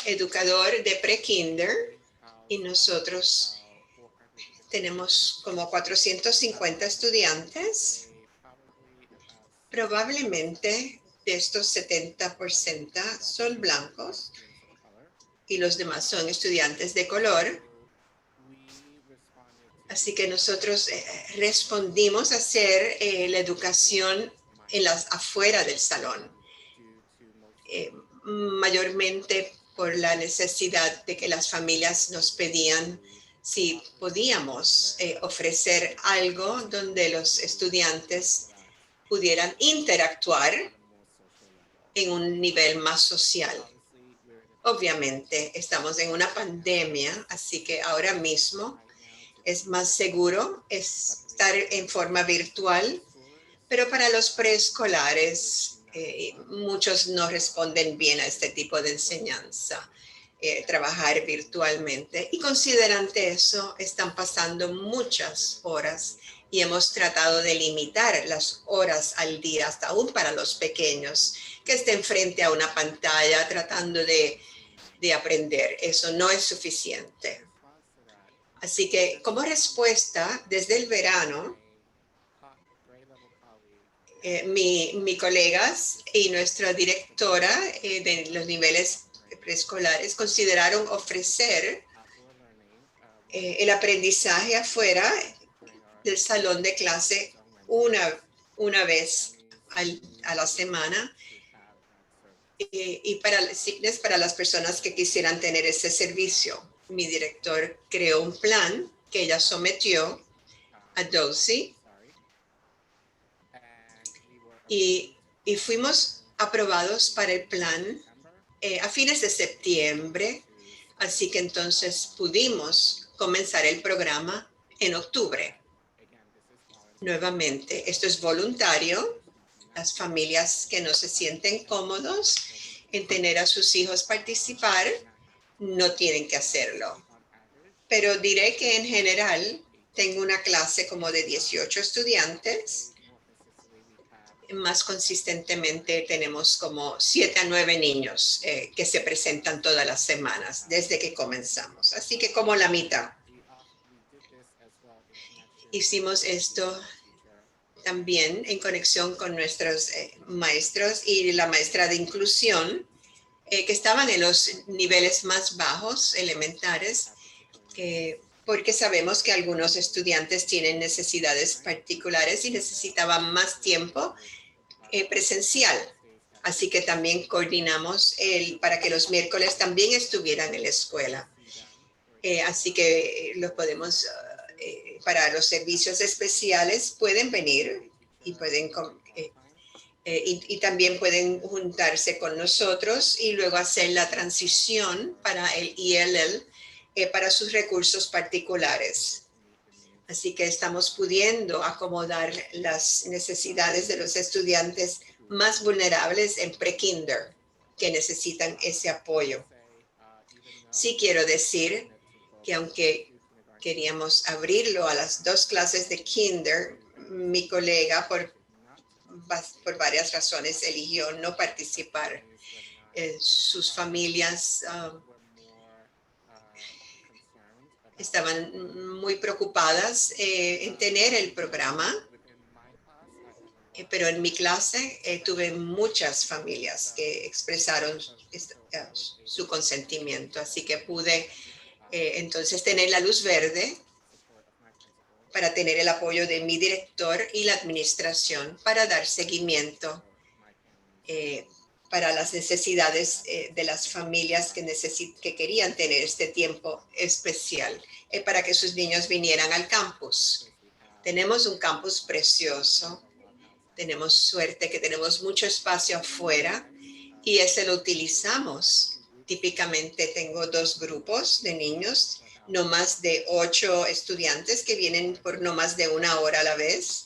educador de pre-kinder y nosotros tenemos como 450 estudiantes. Probablemente de estos 70% son blancos y los demás son estudiantes de color. Así que nosotros respondimos a hacer la educación afuera del salón, mayormente por la necesidad de que las familias nos pedían si podíamos ofrecer algo donde los estudiantes pudieran interactuar en un nivel más social. Obviamente estamos en una pandemia, así que ahora mismo es más seguro estar en forma virtual, pero para los preescolares muchos no responden bien a este tipo de enseñanza, trabajar virtualmente. Y considerante eso, están pasando muchas horas y hemos tratado de limitar las horas al día, hasta aún para los pequeños, que estén frente a una pantalla tratando de aprender. Eso no es suficiente. Así que como respuesta, desde el verano, mi colegas y nuestra directora de los niveles preescolares consideraron ofrecer el aprendizaje afuera del salón de clase una vez a la semana y para las personas que quisieran tener ese servicio. Mi director creó un plan que ella sometió a DOSI y fuimos aprobados para el plan a fines de septiembre, así que entonces pudimos comenzar el programa en octubre. Nuevamente, esto es voluntario. Las familias que no se sienten cómodos en tener a sus hijos participar no tienen que hacerlo. Pero diré que en general tengo una clase como de 18 estudiantes. Más consistentemente tenemos como 7 a 9 niños que se presentan todas las semanas desde que comenzamos. Así que como la mitad. Hicimos esto también en conexión con nuestros maestros y la maestra de inclusión que estaban en los niveles más bajos, elementares, porque sabemos que algunos estudiantes tienen necesidades particulares y necesitaban más tiempo presencial. Así que también coordinamos para que los miércoles también estuvieran en la escuela. Así que los podemos, para los servicios especiales pueden venir y pueden y también pueden juntarse con nosotros y luego hacer la transición para el ELL para sus recursos particulares. Así que estamos pudiendo acomodar las necesidades de los estudiantes más vulnerables en pre-kinder que necesitan ese apoyo. Sí quiero decir que aunque queríamos abrirlo a las 2 clases de kinder, mi colega por varias razones eligió no participar. Sus familias estaban muy preocupadas en tener el programa, pero en mi clase tuve muchas familias que expresaron su consentimiento, así que pude entonces tener la luz verde para tener el apoyo de mi director y la administración para dar seguimiento para las necesidades de las familias que querían tener este tiempo especial para que sus niños vinieran al campus. Tenemos un campus precioso, tenemos suerte que tenemos mucho espacio afuera y ese lo utilizamos. Típicamente tengo 2 grupos de niños, no más de 8 estudiantes que vienen por no más de 1 hora a la vez.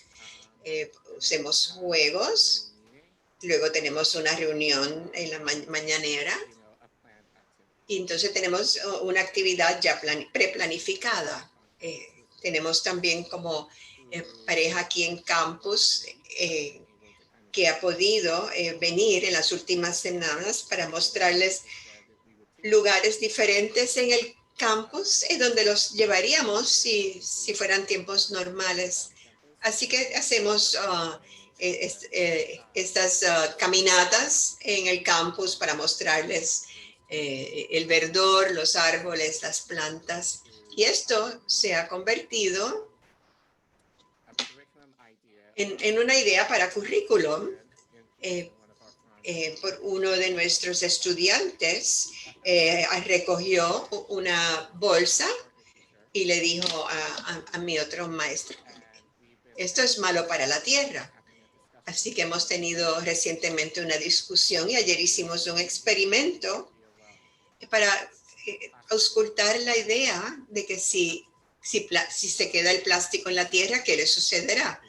Usemos juegos. Luego tenemos una reunión en la mañanera y entonces tenemos una actividad ya preplanificada. Tenemos también como pareja aquí en campus que ha podido venir en las últimas semanas para mostrarles lugares diferentes en el campus en donde los llevaríamos si fueran tiempos normales. Así que hacemos estas caminatas en el campus para mostrarles el verdor, los árboles, las plantas. Y esto se ha convertido en una idea para currículum. Por uno de nuestros estudiantes recogió una bolsa y le dijo a mi otro maestro, esto es malo para la tierra. Así que hemos tenido recientemente una discusión y ayer hicimos un experimento para auscultar la idea de que si se queda el plástico en la tierra, ¿qué le sucederá?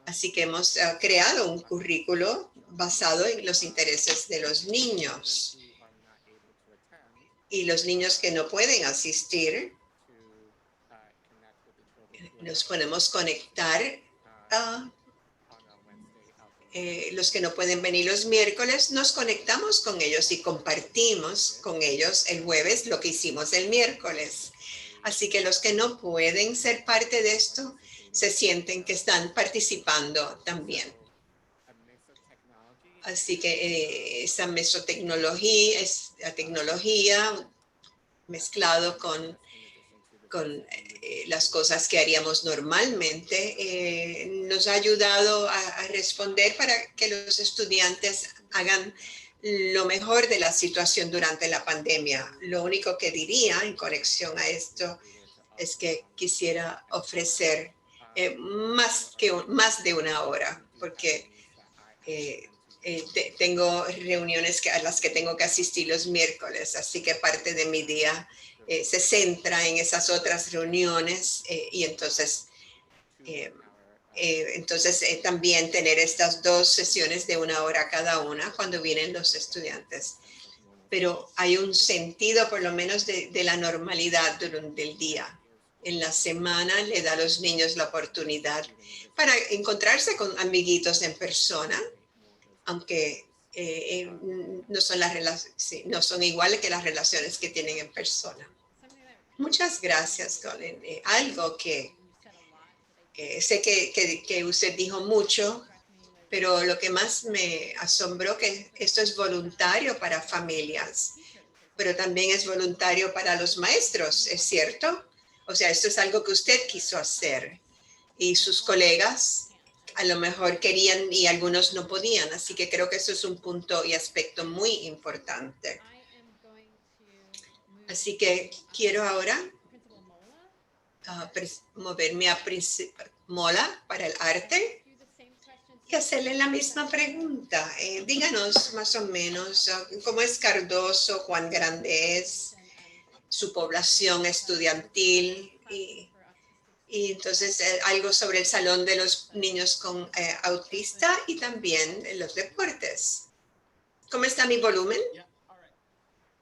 Así que hemos creado un currículo basado en los intereses de los niños. Y los niños que no pueden asistir, nos podemos conectar a los que no pueden venir los miércoles, nos conectamos con ellos y compartimos con ellos el jueves lo que hicimos el miércoles. Así que los que no pueden ser parte de esto, se sienten que están participando también. Así que esa mesotecnología, es la tecnología mezclado con las cosas que haríamos normalmente, nos ha ayudado a responder para que los estudiantes hagan lo mejor de la situación durante la pandemia. Lo único que diría en conexión a esto es que quisiera ofrecer más de una hora, porque tengo reuniones a las que tengo que asistir los miércoles, así que parte de mi día se centra en esas otras reuniones y entonces también tener estas 2 sesiones de 1 hora cada una cuando vienen los estudiantes. Pero hay un sentido por lo menos de la normalidad durante el día. En la semana le da a los niños la oportunidad para encontrarse con amiguitos en persona, aunque no son iguales que las relaciones que tienen en persona. Muchas gracias, Colin. Algo que sé que usted dijo mucho, pero lo que más me asombró que esto es voluntario para familias, pero también es voluntario para los maestros, ¿es cierto? O sea, esto es algo que usted quiso hacer y sus colegas a lo mejor querían y algunos no podían, así que creo que eso es un punto y aspecto muy importante. Así que quiero ahora moverme a Principal Mola para el arte y hacerle la misma pregunta. Díganos más o menos cómo es Cardoso, cuán grande es su población estudiantil y entonces algo sobre el salón de los niños con autista y también los deportes. ¿Cómo está mi volumen?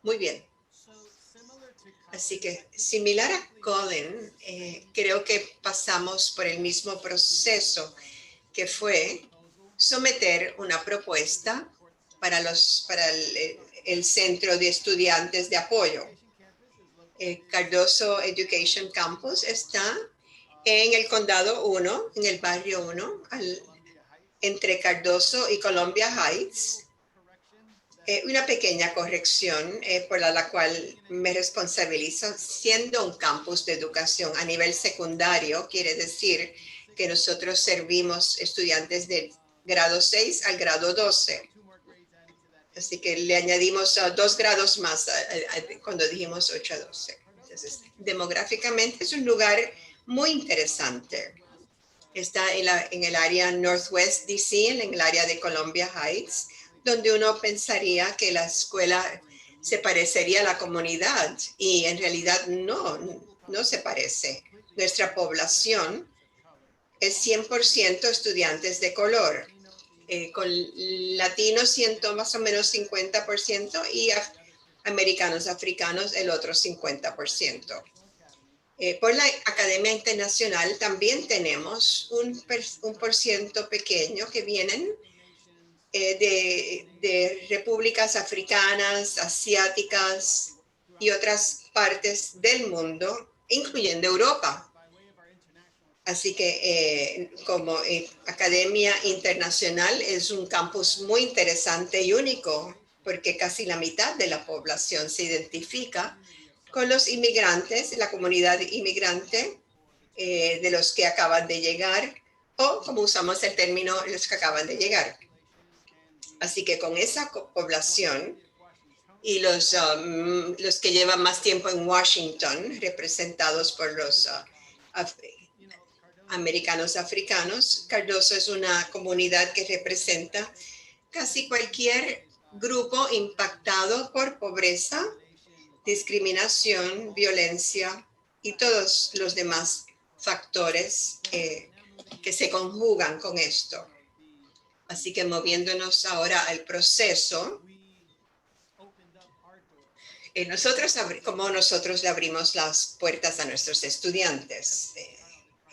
Muy bien. Así que similar a Colin, creo que pasamos por el mismo proceso que fue someter una propuesta para el Centro de Estudiantes de Apoyo. Cardoso Education Campus está en el Condado 1, en el Barrio 1, entre Cardoso y Columbia Heights. Una pequeña corrección por la cual me responsabilizo. Siendo un campus de educación a nivel secundario, quiere decir que nosotros servimos estudiantes del grado 6 al grado 12. Así que le añadimos 2 grados más cuando dijimos 8 a 12. Entonces, demográficamente es un lugar muy interesante. Está en el área Northwest DC, en el área de Columbia Heights, donde uno pensaría que la escuela se parecería a la comunidad y en realidad no se parece. Nuestra población es 100% estudiantes de color, con latinos más o menos 50% y americanos africanos el otro 50%. Por la Academia Internacional también tenemos un por ciento pequeño que vienen de repúblicas africanas, asiáticas, y otras partes del mundo, incluyendo Europa. Así que como Academia Internacional es un campus muy interesante y único, porque casi la mitad de la población se identifica con los inmigrantes, la comunidad inmigrante de los que acaban de llegar, o como usamos el término, los que acaban de llegar. Así que con esa población y los que llevan más tiempo en Washington, representados por los americanos africanos, Cardoso es una comunidad que representa casi cualquier grupo impactado por pobreza, discriminación, violencia y todos los demás factores que se conjugan con esto. Así que moviéndonos ahora al proceso, como nosotros le abrimos las puertas a nuestros estudiantes,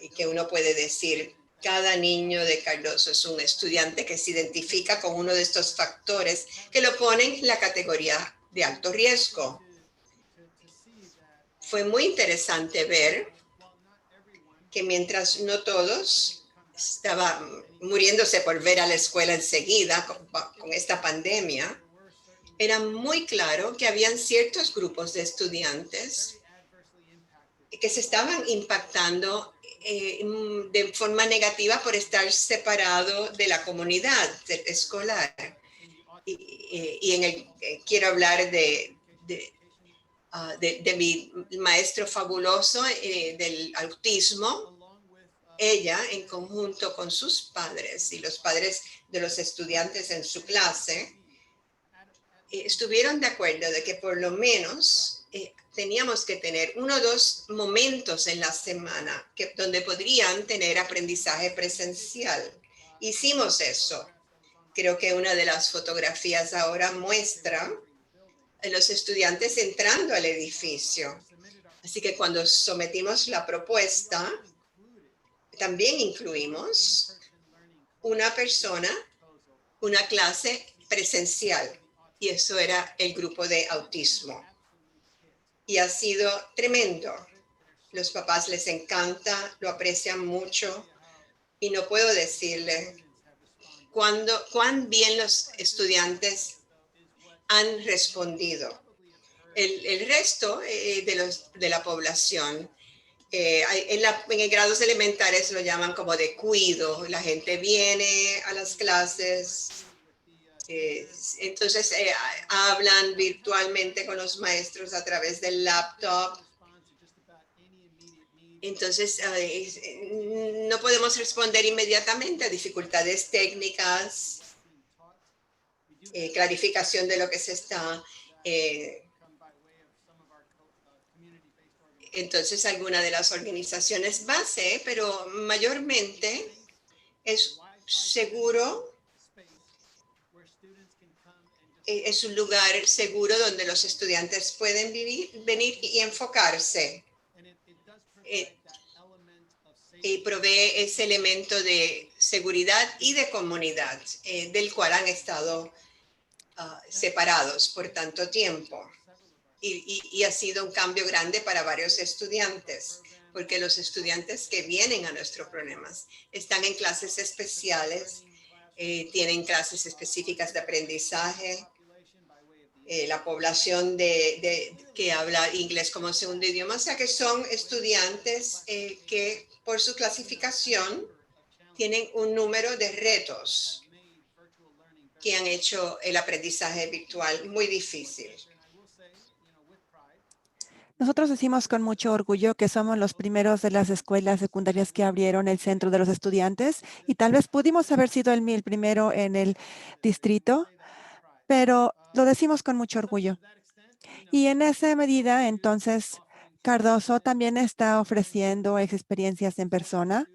y que uno puede decir, cada niño de Cardoso es un estudiante que se identifica con uno de estos factores que lo ponen en la categoría de alto riesgo. Fue muy interesante ver que mientras no todos estaban muriéndose por ver a la escuela enseguida con esta pandemia, era muy claro que habían ciertos grupos de estudiantes que se estaban impactando de forma negativa por estar separado de la comunidad escolar. Quiero hablar de mi maestro fabuloso del autismo. Ella, en conjunto con sus padres y los padres de los estudiantes en su clase, estuvieron de acuerdo de que por lo menos teníamos que tener 1 o 2 momentos en la semana donde podrían tener aprendizaje presencial. Hicimos eso. Creo que una de las fotografías ahora muestra a los estudiantes entrando al edificio. Así que cuando sometimos la propuesta, también incluimos una persona, una clase presencial. Y eso era el grupo de autismo. Y ha sido tremendo. Los papás les encanta, lo aprecian mucho. Y no puedo decirle cuán bien los estudiantes han respondido. El resto de la población, en grados elementales lo llaman como de cuido. La gente viene a las clases, entonces hablan virtualmente con los maestros a través del laptop. Entonces no podemos responder inmediatamente a dificultades técnicas, clarificación de lo que se está. Entonces alguna de las organizaciones base, pero mayormente es seguro. Es un lugar seguro donde los estudiantes pueden venir y enfocarse. Y provee ese elemento de seguridad y de comunidad, del cual han estado separados por tanto tiempo. Y ha sido un cambio grande para varios estudiantes, porque los estudiantes que vienen a nuestros programas están en clases especiales, tienen clases específicas de aprendizaje. La población que habla inglés como segundo idioma, o sea que son estudiantes que por su clasificación tienen un número de retos que han hecho el aprendizaje virtual muy difícil. Nosotros decimos con mucho orgullo que somos los primeros de las escuelas secundarias que abrieron el centro de los estudiantes y tal vez pudimos haber sido el primero en el distrito, pero lo decimos con mucho orgullo. Y en esa medida, entonces, Cardoso también está ofreciendo experiencias en persona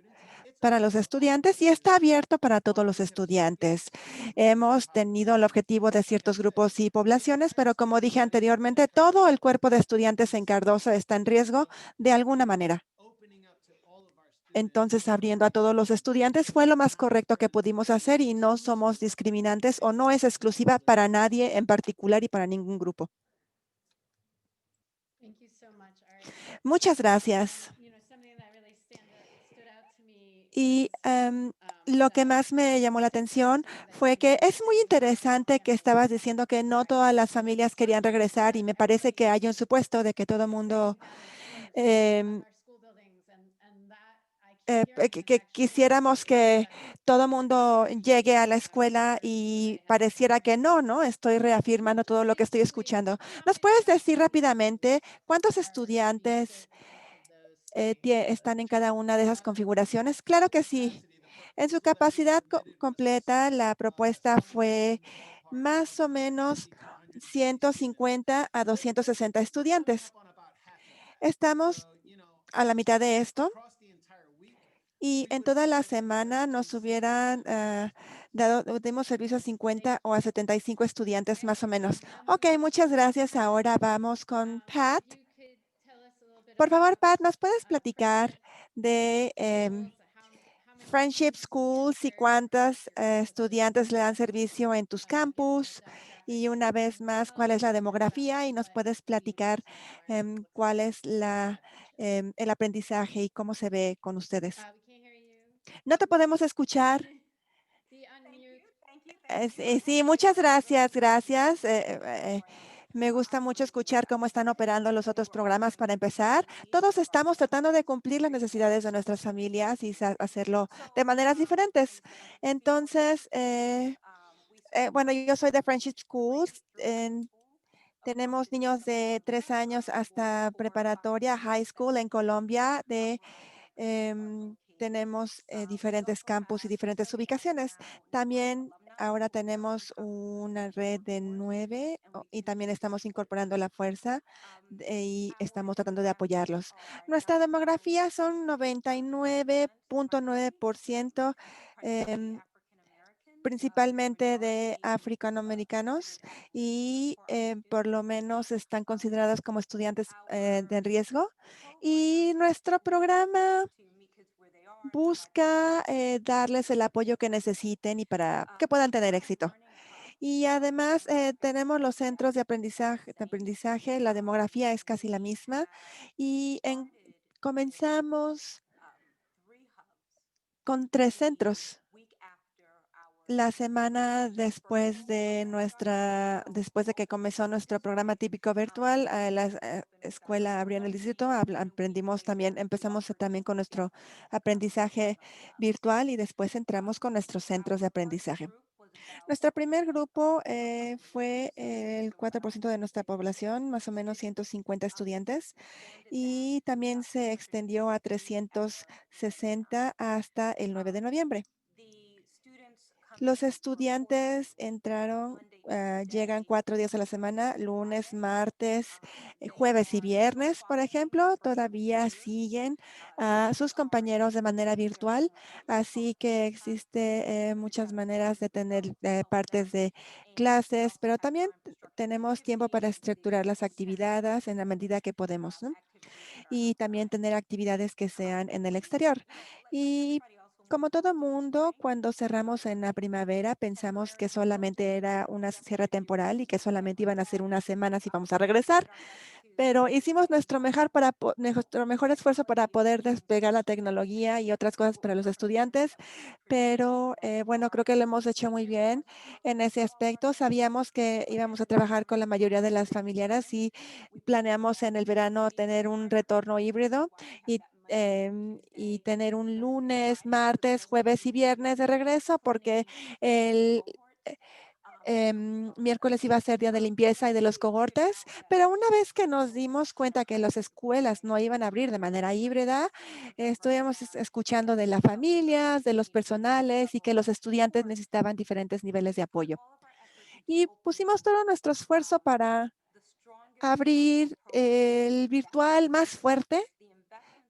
para los estudiantes y está abierto para todos los estudiantes. Hemos tenido el objetivo de ciertos grupos y poblaciones, pero como dije anteriormente, todo el cuerpo de estudiantes en Cardoso está en riesgo de alguna manera. Entonces, abriendo a todos los estudiantes fue lo más correcto que pudimos hacer y no somos discriminantes o no es exclusiva para nadie en particular y para ningún grupo. Muchas gracias. Y lo que más me llamó la atención fue que es muy interesante que estabas diciendo que no todas las familias querían regresar y me parece que hay un supuesto de que todo el mundo em, que quisiéramos que todo mundo llegue a la escuela y pareciera que no, ¿no? Estoy reafirmando todo lo que estoy escuchando. ¿Nos puedes decir rápidamente cuántos estudiantes están en cada una de esas configuraciones? Claro que sí. En su capacidad completa, la propuesta fue más o menos 150 a 260 estudiantes. Estamos a la mitad de esto y en toda la semana nos hubieran dimos servicio a 50 o a 75 estudiantes más o menos. Ok, muchas gracias. Ahora vamos con Pat. Por favor, Pat, ¿nos puedes platicar de Friendship Schools y cuántas estudiantes le dan servicio en tus campus? Y una vez más, ¿cuál es la demografía? Y nos puedes platicar cuál es el aprendizaje y cómo se ve con ustedes. No te podemos escuchar. Sí, sí, muchas gracias, gracias. Me gusta mucho escuchar cómo están operando los otros programas para empezar. Todos estamos tratando de cumplir las necesidades de nuestras familias y hacerlo de maneras diferentes. Entonces, bueno, yo soy de Friendship Schools. Tenemos niños de 3 años hasta preparatoria, high school en Colombia, tenemos diferentes campus y diferentes ubicaciones. También ahora tenemos una red de 9 y también estamos incorporando la fuerza y estamos tratando de apoyarlos. Nuestra demografía son 99.9% em, principalmente de africanoamericanos y por lo menos están considerados como estudiantes de riesgo. Y nuestro programa busca darles el apoyo que necesiten y para que puedan tener éxito. Y además tenemos los centros de aprendizaje, la demografía es casi la misma y comenzamos con 3 centros. La semana después de que comenzó nuestro programa típico virtual, la escuela abrió en el distrito, aprendimos también, empezamos también con nuestro aprendizaje virtual y después entramos con nuestros centros de aprendizaje. Nuestro primer grupo fue el 4% de nuestra población, más o menos 150 estudiantes, y también se extendió a 360 hasta el 9 de noviembre. Los estudiantes llegan 4 días a la semana, lunes, martes, jueves y viernes, por ejemplo, todavía siguen a sus compañeros de manera virtual, así que existe muchas maneras de tener partes de clases, pero también tenemos tiempo para estructurar las actividades en la medida que podemos, ¿no? Y también tener actividades que sean en el exterior. Y como todo mundo, cuando cerramos en la primavera, pensamos que solamente era una cierre temporal y que solamente iban a ser unas semanas y vamos a regresar, pero hicimos nuestro mejor esfuerzo para poder despegar la tecnología y otras cosas para los estudiantes, pero bueno, creo que lo hemos hecho muy bien en ese aspecto. Sabíamos que íbamos a trabajar con la mayoría de las familiares y planeamos en el verano tener un retorno híbrido y tener un lunes, martes, jueves y viernes de regreso, porque el miércoles iba a ser día de limpieza y de los cohortes, pero una vez que nos dimos cuenta que las escuelas no iban a abrir de manera híbrida, estuvimos escuchando de las familias, de los personales y que los estudiantes necesitaban diferentes niveles de apoyo. Y pusimos todo nuestro esfuerzo para abrir el virtual más fuerte,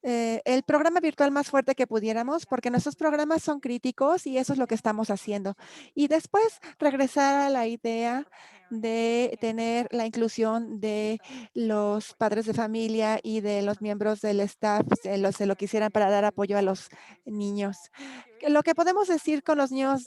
el programa virtual más fuerte que pudiéramos, porque nuestros programas son críticos y eso es lo que estamos haciendo. Y después regresar a la idea de tener la inclusión de los padres de familia y de los miembros del staff, se lo quisieran para dar apoyo a los niños. Lo que podemos decir con los niños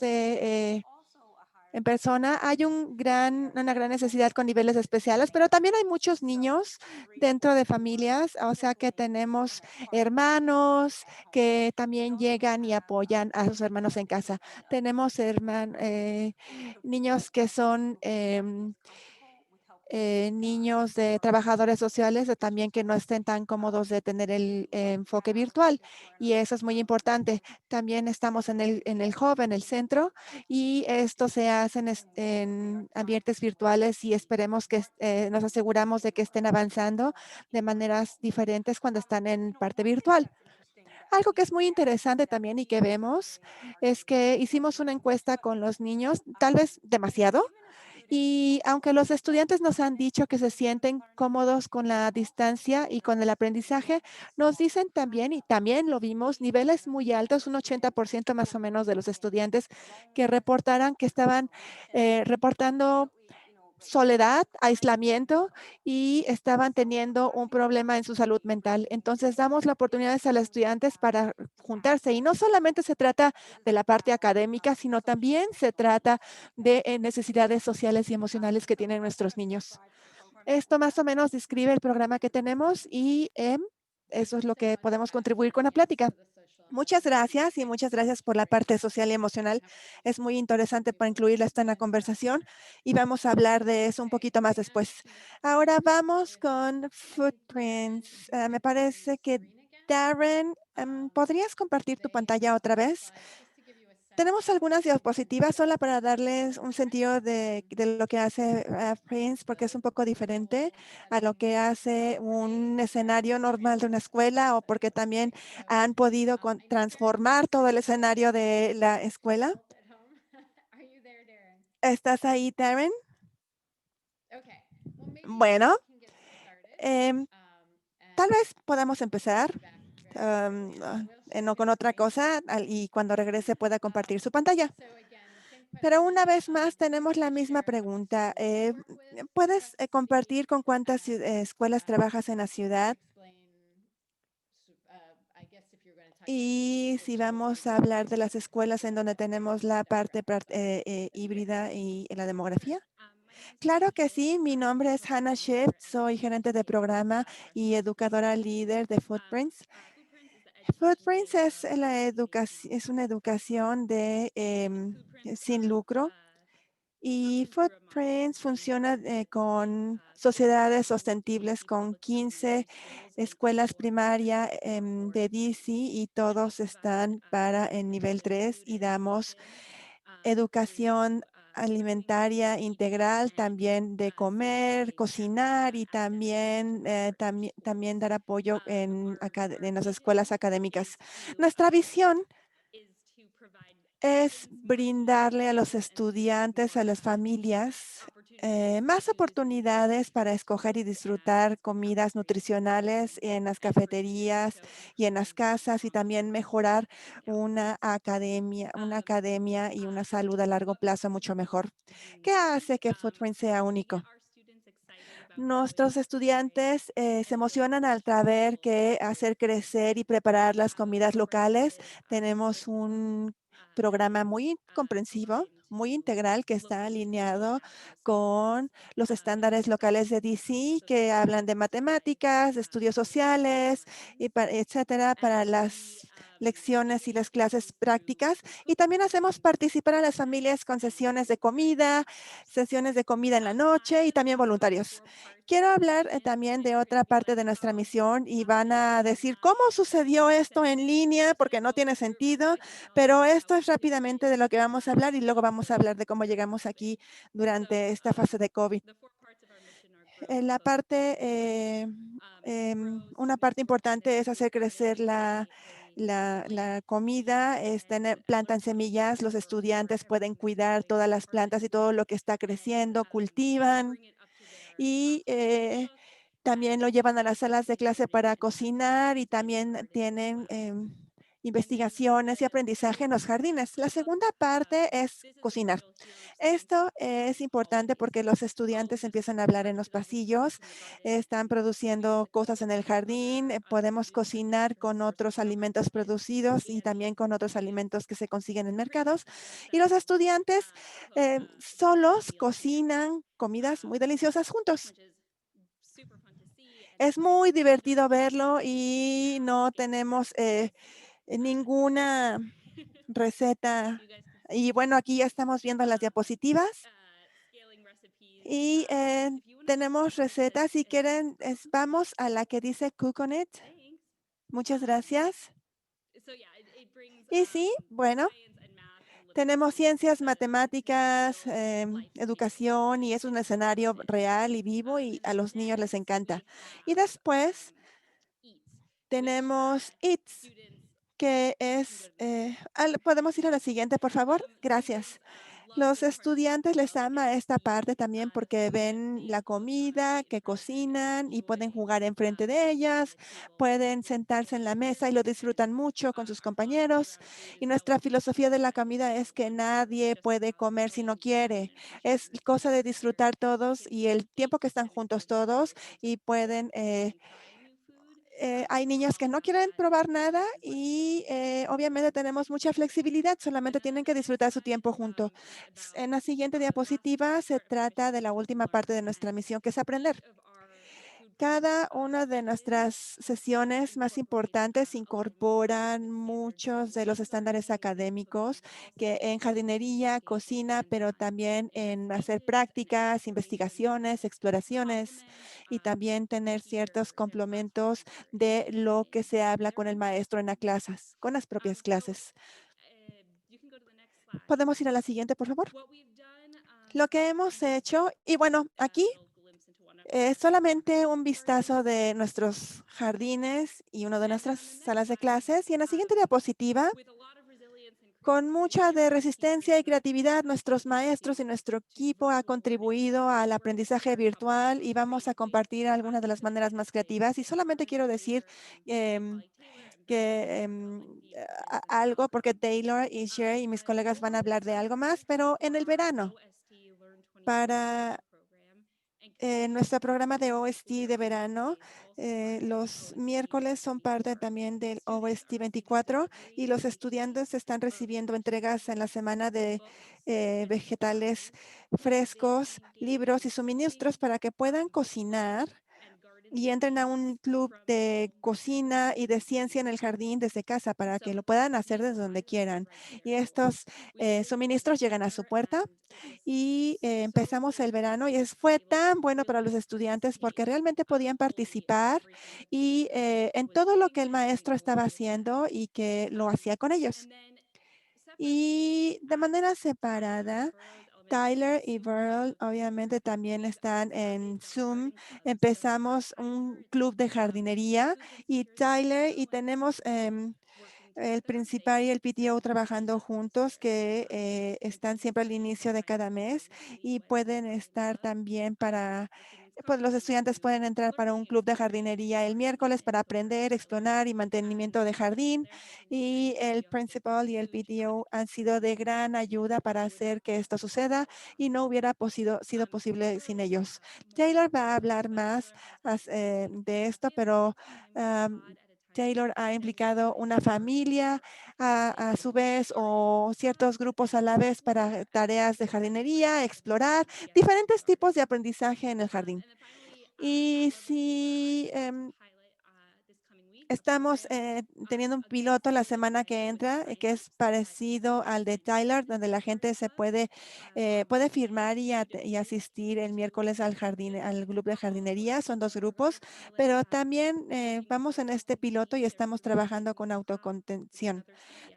en persona. Hay una gran necesidad con niveles especiales, pero también hay muchos niños dentro de familias, o sea que tenemos hermanos que también llegan y apoyan a sus hermanos en casa. Tenemos niños que son niños de trabajadores sociales, también que no estén tan cómodos de tener el enfoque virtual. Y eso es muy importante. También estamos en el hub, en el centro, y esto se hace en ambientes virtuales y esperemos que nos aseguramos de que estén avanzando de maneras diferentes cuando están en parte virtual. Algo que es muy interesante también y que vemos es que hicimos una encuesta con los niños, tal vez demasiado, y aunque los estudiantes nos han dicho que se sienten cómodos con la distancia y con el aprendizaje, nos dicen también, y también lo vimos, niveles muy altos, un 80% más o menos de los estudiantes que reportaran que estaban reportando soledad, aislamiento y estaban teniendo un problema en su salud mental. Entonces, damos la oportunidad a los estudiantes para juntarse y no solamente se trata de la parte académica, sino también se trata de necesidades sociales y emocionales que tienen nuestros niños. Esto más o menos describe el programa que tenemos y eso es lo que podemos contribuir con la plática. Muchas gracias y muchas gracias por la parte social y emocional. Es muy interesante para incluirla esta en la conversación y vamos a hablar de eso un poquito más después. Ahora vamos con Footprints. Me parece que Darren, ¿podrías compartir tu pantalla otra vez? Tenemos algunas diapositivas solo para darles un sentido de lo que hace Prince, porque es un poco diferente a lo que hace un escenario normal de una escuela o porque también han podido transformar todo el escenario de la escuela. ¿Estás ahí, Darren? Bueno, em, tal vez podamos empezar no con otra cosa y cuando regrese pueda compartir su pantalla. Pero una vez más tenemos la misma pregunta. ¿Puedes compartir con cuántas escuelas trabajas en la ciudad? Y si vamos a hablar de las escuelas en donde tenemos la parte híbrida y la demografía. Claro que sí, mi nombre es Hannah Shift, soy gerente de programa y educadora líder de Footprints. Footprints es es una educación sin lucro. Y Footprints funciona con sociedades sostenibles con 15 escuelas primarias de DC y todos están para el nivel 3 y damos educación alimentaria integral, también de comer, cocinar y también dar apoyo en las escuelas académicas. Nuestra visión es brindarle a los estudiantes, a las familias, más oportunidades para escoger y disfrutar comidas nutricionales en las cafeterías y en las casas y también mejorar una academia y una salud a largo plazo mucho mejor. ¿Qué hace que Footprint sea único? Nuestros estudiantes se emocionan al saber que hacer crecer y preparar las comidas locales. Tenemos un programa muy comprensivo, muy integral, que está alineado con los estándares locales de DC, que hablan de matemáticas, de estudios sociales, etcétera, para las lecciones y las clases prácticas. Y también hacemos participar a las familias con sesiones de comida en la noche y también voluntarios. Quiero hablar también de otra parte de nuestra misión y van a decir, ¿cómo sucedió esto en línea? Porque no tiene sentido, pero esto es rápidamente de lo que vamos a hablar y luego vamos a hablar de cómo llegamos aquí durante esta fase de COVID. La parte, una parte importante es hacer crecer la comida, plantan semillas, los estudiantes pueden cuidar todas las plantas y todo lo que está creciendo, cultivan y también lo llevan a las salas de clase para cocinar y también tienen investigaciones y aprendizaje en los jardines. La segunda parte es cocinar. Esto es importante porque los estudiantes empiezan a hablar en los pasillos, están produciendo cosas en el jardín, podemos cocinar con otros alimentos producidos y también con otros alimentos que se consiguen en mercados. Y los estudiantes solos cocinan comidas muy deliciosas juntos. Es muy divertido verlo y no tenemos ninguna receta. Y bueno, aquí ya estamos viendo las diapositivas y tenemos recetas. Si quieren, vamos a la que dice Cook on It. Muchas gracias. Y sí, bueno, tenemos ciencias, matemáticas, educación y es un escenario real y vivo y a los niños les encanta. Y después tenemos ITS, que es, ¿podemos ir a la siguiente, por favor? Gracias. Los estudiantes les ama esta parte también porque ven la comida que cocinan y pueden jugar enfrente de ellas, pueden sentarse en la mesa y lo disfrutan mucho con sus compañeros. Y nuestra filosofía de la comida es que nadie puede comer si no quiere. Es cosa de disfrutar todos y el tiempo que están juntos todos y pueden hay niños que no quieren probar nada y obviamente tenemos mucha flexibilidad, solamente tienen que disfrutar su tiempo junto. En la siguiente diapositiva se trata de la última parte de nuestra misión, que es aprender. Cada una de nuestras sesiones más importantes incorporan muchos de los estándares académicos que en jardinería, cocina, pero también en hacer prácticas, investigaciones, exploraciones y también tener ciertos complementos de lo que se habla con el maestro en las clases, con las propias clases. ¿Podemos ir a la siguiente, por favor? Lo que hemos hecho, y bueno, aquí solamente un vistazo de nuestros jardines y una de nuestras salas de clases. Y en la siguiente diapositiva, con mucha de resistencia y creatividad, nuestros maestros y nuestro equipo ha contribuido al aprendizaje virtual y vamos a compartir algunas de las maneras más creativas. Y solamente quiero decir em, que algo, porque Taylor y Sherry y mis colegas van a hablar de algo más, pero en el verano, para nuestro programa de OST de verano, los miércoles son parte también del OST 24 y los estudiantes están recibiendo entregas en la semana de vegetales frescos, libros y suministros para que puedan cocinar y entren a un club de cocina y de ciencia en el jardín desde casa para que lo puedan hacer desde donde quieran. Y estos suministros llegan a su puerta y empezamos el verano y fue tan bueno para los estudiantes porque realmente podían participar y en todo lo que el maestro estaba haciendo y que lo hacía con ellos. Y de manera separada, Tyler y Burl obviamente también están en Zoom. Empezamos un club de jardinería y Tyler y tenemos el principal y el PTO trabajando juntos, que están siempre al inicio de cada mes y pueden estar también para, pues los estudiantes pueden entrar para un club de jardinería el miércoles para aprender, explorar y mantenimiento de jardín. Y el principal y el PTO han sido de gran ayuda para hacer que esto suceda y no hubiera sido posible sin ellos. Taylor va a hablar más de esto, pero am, Taylor ha implicado una familia a su vez o ciertos grupos a la vez para tareas de jardinería, explorar diferentes tipos de aprendizaje en el jardín. Y si estamos teniendo un piloto la semana que entra, que es parecido al de Tyler, donde la gente puede firmar y asistir el miércoles al grupo de jardinería. Son dos grupos, pero también vamos en este piloto y estamos trabajando con autocontención.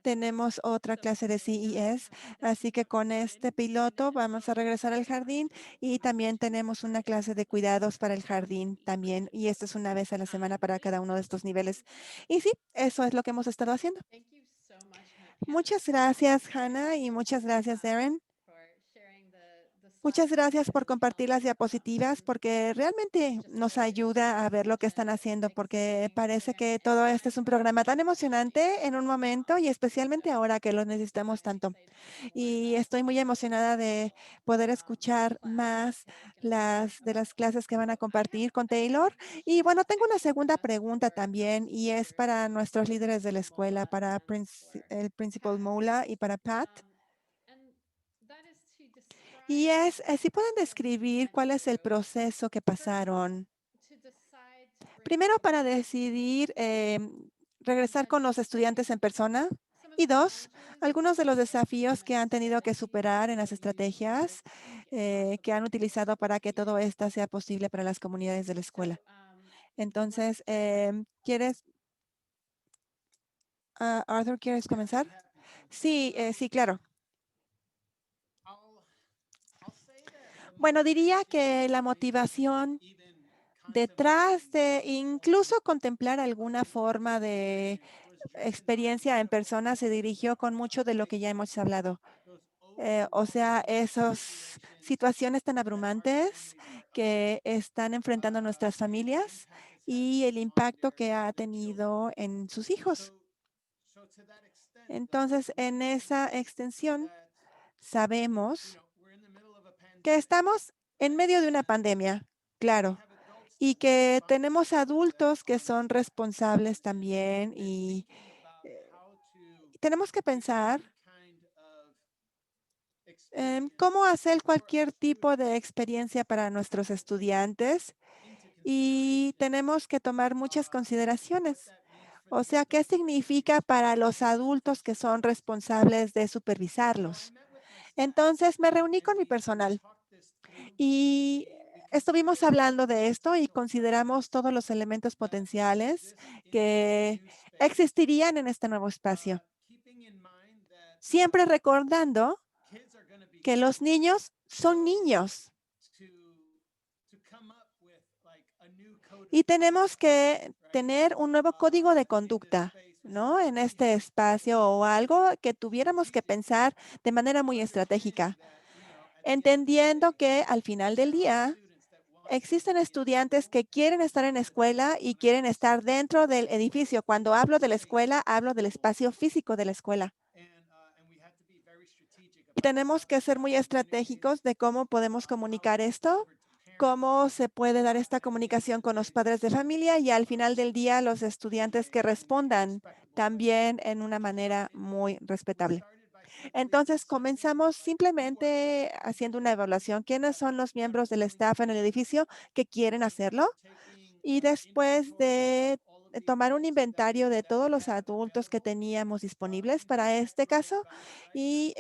Tenemos otra clase de CES, así que con este piloto vamos a regresar al jardín y también tenemos una clase de cuidados para el jardín también, y esto es una vez a la semana para cada uno de estos niveles. Y sí, eso es lo que hemos estado haciendo. Muchas gracias, Hannah, y muchas gracias, Darren. Muchas gracias por compartir las diapositivas, porque realmente nos ayuda a ver lo que están haciendo, porque parece que todo este es un programa tan emocionante en un momento y especialmente ahora que lo necesitamos tanto. Y estoy muy emocionada de poder escuchar más de las clases que van a compartir con Taylor. Y bueno, tengo una segunda pregunta también y es para nuestros líderes de la escuela, para el Principal Mola y para Pat. Y es, si pueden describir cuál es el proceso que pasaron. Primero, para decidir regresar con los estudiantes en persona. Y dos, algunos de los desafíos que han tenido que superar en las estrategias que han utilizado para que todo esto sea posible para las comunidades de la escuela. Entonces, Arthur, ¿quieres comenzar? Sí, sí, claro. Bueno, diría que la motivación detrás de incluso contemplar alguna forma de experiencia en persona se dirigió con mucho de lo que ya hemos hablado. O sea, esas situaciones tan abrumantes que están enfrentando nuestras familias y el impacto que ha tenido en sus hijos. Entonces, en esa extensión, sabemos que estamos en medio de una pandemia, claro, y que tenemos adultos que son responsables también y tenemos que pensar en cómo hacer cualquier tipo de experiencia para nuestros estudiantes y tenemos que tomar muchas consideraciones. O sea, ¿qué significa para los adultos que son responsables de supervisarlos? Entonces, me reuní con mi personal y estuvimos hablando de esto y consideramos todos los elementos potenciales que existirían en este nuevo espacio. Siempre recordando que los niños son niños y tenemos que tener un nuevo código de conducta, ¿no? En este espacio o algo que tuviéramos que pensar de manera muy estratégica, entendiendo que al final del día existen estudiantes que quieren estar en escuela y quieren estar dentro del edificio. Cuando hablo de la escuela, hablo del espacio físico de la escuela. Y tenemos que ser muy estratégicos de cómo podemos comunicar esto, cómo se puede dar esta comunicación con los padres de familia y al final del día los estudiantes que respondan también en una manera muy respetable. Entonces, comenzamos simplemente haciendo una evaluación. ¿Quiénes son los miembros del staff en el edificio que quieren hacerlo? Y después de tomar un inventario de todos los adultos que teníamos disponibles para este caso y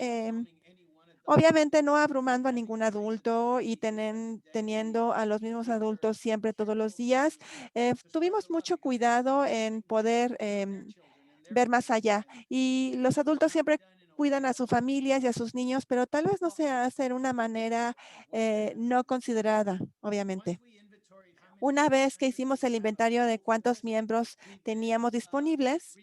obviamente no abrumando a ningún adulto y teniendo a los mismos adultos siempre todos los días. Tuvimos mucho cuidado en poder ver más allá y los adultos siempre cuidan a sus familias y a sus niños, pero tal vez no se hace de una manera no considerada, obviamente. Una vez que hicimos el inventario de cuántos miembros teníamos disponibles,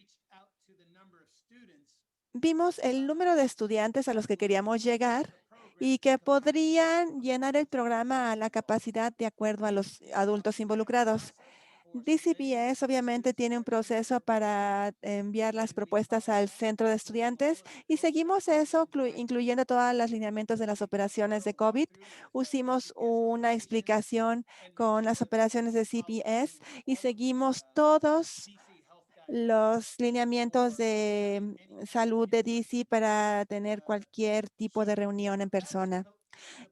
vimos el número de estudiantes a los que queríamos llegar y que podrían llenar el programa a la capacidad de acuerdo a los adultos involucrados. DCPS obviamente tiene un proceso para enviar las propuestas al centro de estudiantes y seguimos eso, incluyendo todos los lineamientos de las operaciones de COVID. Hicimos una explicación con las operaciones de CPS y seguimos todos los lineamientos de salud de DC para tener cualquier tipo de reunión en persona.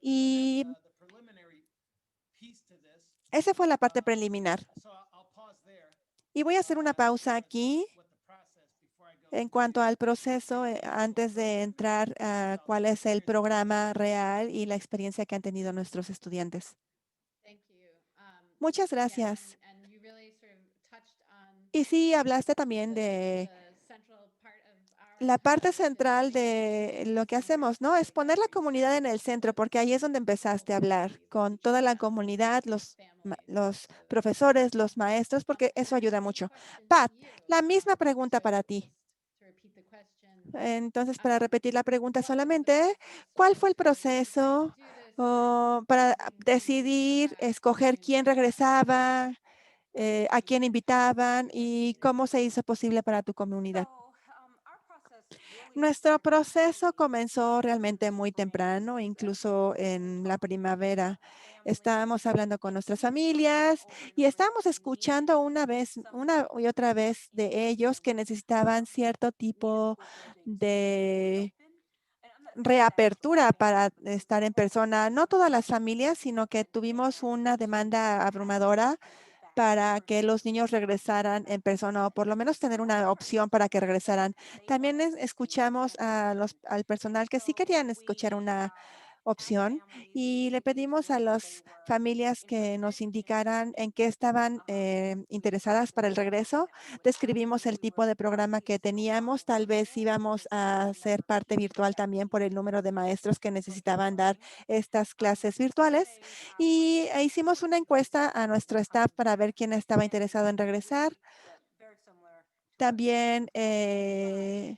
Y esa fue la parte preliminar. Y voy a hacer una pausa aquí en cuanto al proceso antes de entrar a cuál es el programa real y la experiencia que han tenido nuestros estudiantes. Muchas gracias. Y sí, hablaste también de la parte central de lo que hacemos, ¿no? Es poner la comunidad en el centro, porque ahí es donde empezaste a hablar con toda la comunidad, los profesores, los maestros, porque eso ayuda mucho. Pat, la misma pregunta para ti. Entonces, para repetir la pregunta solamente, ¿cuál fue el proceso para decidir, escoger quién regresaba, a quién invitaban y cómo se hizo posible para tu comunidad. Nuestro proceso comenzó realmente muy temprano, incluso en la primavera. Estábamos hablando con nuestras familias y estábamos escuchando una y otra vez de ellos que necesitaban cierto tipo de reapertura para estar en persona. No todas las familias, sino que tuvimos una demanda abrumadora para que los niños regresaran en persona o por lo menos tener una opción para que regresaran. También escuchamos al personal que sí querían escuchar una opción y le pedimos a las familias que nos indicaran en qué estaban interesadas para el regreso. Describimos el tipo de programa que teníamos. Tal vez íbamos a ser parte virtual también por el número de maestros que necesitaban dar estas clases virtuales. Y hicimos una encuesta a nuestro staff para ver quién estaba interesado en regresar. También em,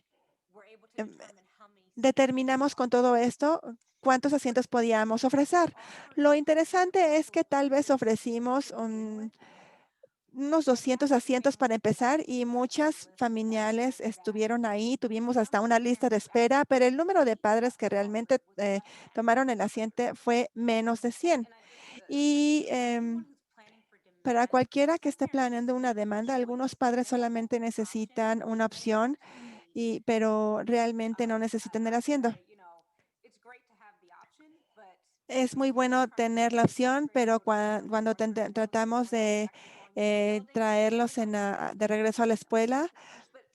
determinamos con todo esto cuántos asientos podíamos ofrecer. Lo interesante es que tal vez ofrecimos unos 200 asientos para empezar y muchas familiares estuvieron ahí. Tuvimos hasta una lista de espera, pero el número de padres que realmente tomaron el asiento fue menos de 100. Y para cualquiera que esté planeando una demanda, algunos padres solamente necesitan una opción, pero realmente no necesitan el asiento. Es muy bueno tener la opción, pero cuando tratamos de traerlos de regreso a la escuela,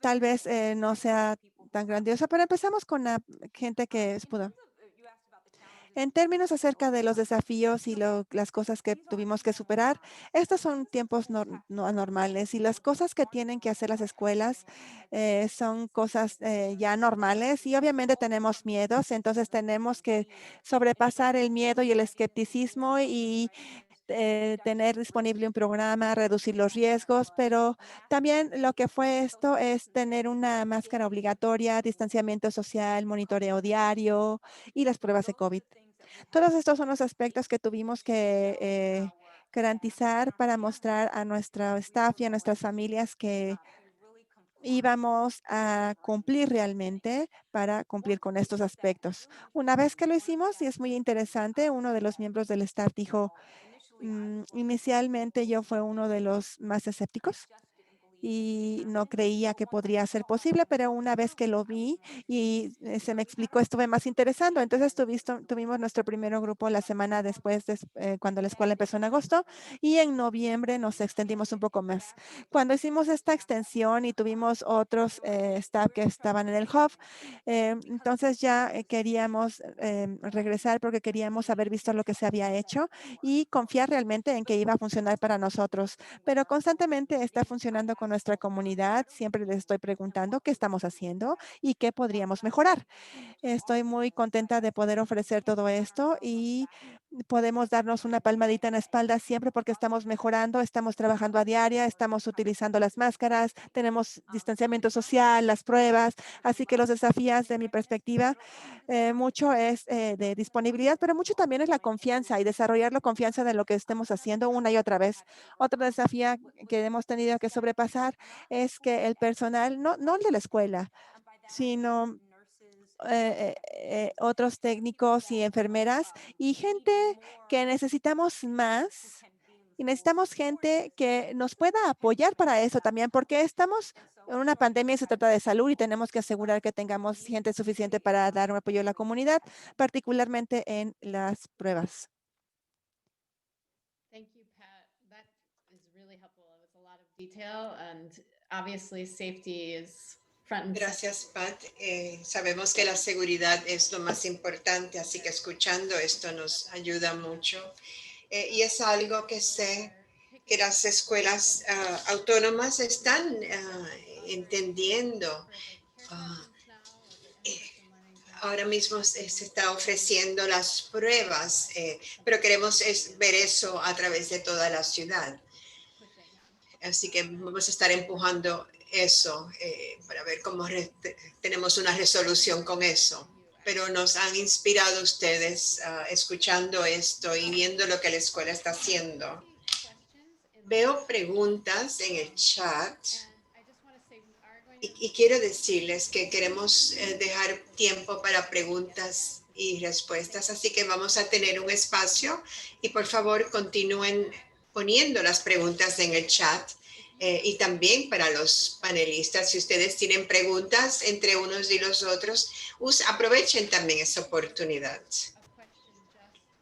tal vez no sea tan grandiosa, pero empezamos con la gente que pudo. En términos acerca de los desafíos y las cosas que tuvimos que superar, estos son tiempos no anormales y las cosas que tienen que hacer las escuelas son cosas ya normales y obviamente tenemos miedos, entonces tenemos que sobrepasar el miedo y el escepticismo y tener disponible un programa, reducir los riesgos, pero también lo que fue esto es tener una máscara obligatoria, distanciamiento social, monitoreo diario y las pruebas de COVID. Todos estos son los aspectos que tuvimos que garantizar para mostrar a nuestro staff y a nuestras familias que íbamos a cumplir realmente para cumplir con estos aspectos. Una vez que lo hicimos, y es muy interesante, uno de los miembros del staff dijo, inicialmente yo fue uno de los más escépticos y no creía que podría ser posible, pero una vez que lo vi y se me explicó, estuve más interesando. Entonces tuvimos nuestro primer grupo la semana después, cuando la escuela empezó en agosto, y en noviembre nos extendimos un poco más. Cuando hicimos esta extensión y tuvimos otros staff que estaban en el hub, entonces ya queríamos regresar porque queríamos haber visto lo que se había hecho y confiar realmente en que iba a funcionar para nosotros, pero constantemente está funcionando con nuestra comunidad. Siempre les estoy preguntando qué estamos haciendo y qué podríamos mejorar. Estoy muy contenta de poder ofrecer todo esto y podemos darnos una palmadita en la espalda siempre porque estamos mejorando, estamos trabajando a diaria, estamos utilizando las máscaras, tenemos distanciamiento social, las pruebas, así que los desafíos de mi perspectiva, mucho es de disponibilidad, pero mucho también es la confianza y desarrollar la confianza de lo que estemos haciendo una y otra vez. Otro desafío que hemos tenido que sobrepasar es que el personal, no el de la escuela, sino otros técnicos y enfermeras y gente que necesitamos más. Y necesitamos gente que nos pueda apoyar para eso también, porque estamos en una pandemia y se trata de salud y tenemos que asegurar que tengamos gente suficiente para dar un apoyo a la comunidad, particularmente en las pruebas. Thank you, Pat. That is really helpful. It was a lot of detail, and obviously, safety is front and center. Gracias, Pat. Sabemos que la seguridad es lo más importante, así que escuchando esto nos ayuda mucho. Y es algo que sé que las escuelas autónomas están entendiendo. Ah, eh, Ahora mismo se está ofreciendo las pruebas, pero queremos ver eso a través de toda la ciudad. Así que vamos a estar empujando eso para ver cómo tenemos una resolución con eso. pero nos han inspirado ustedes escuchando esto y viendo lo que la escuela está haciendo. Veo preguntas en el chat y quiero decirles que queremos dejar tiempo para preguntas y respuestas, así que vamos a tener un espacio y por favor continúen poniendo las preguntas en el chat. Y también para los panelistas, si ustedes tienen preguntas entre unos y los otros, aprovechen también esa oportunidad.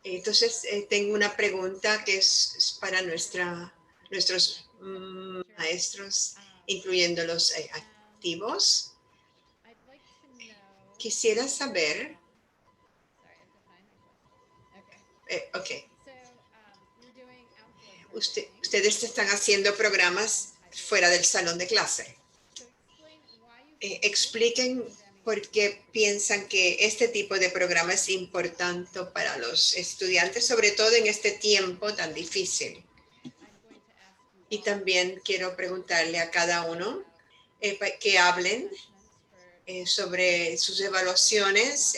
Entonces, tengo una pregunta que es para nuestros maestros, incluyendo los activos. Quisiera saber. Ok. Ustedes están haciendo programas fuera del salón de clase. Expliquen por qué piensan que este tipo de programa es importante para los estudiantes, sobre todo en este tiempo tan difícil. Y también quiero preguntarle a cada uno que hablen sobre sus evaluaciones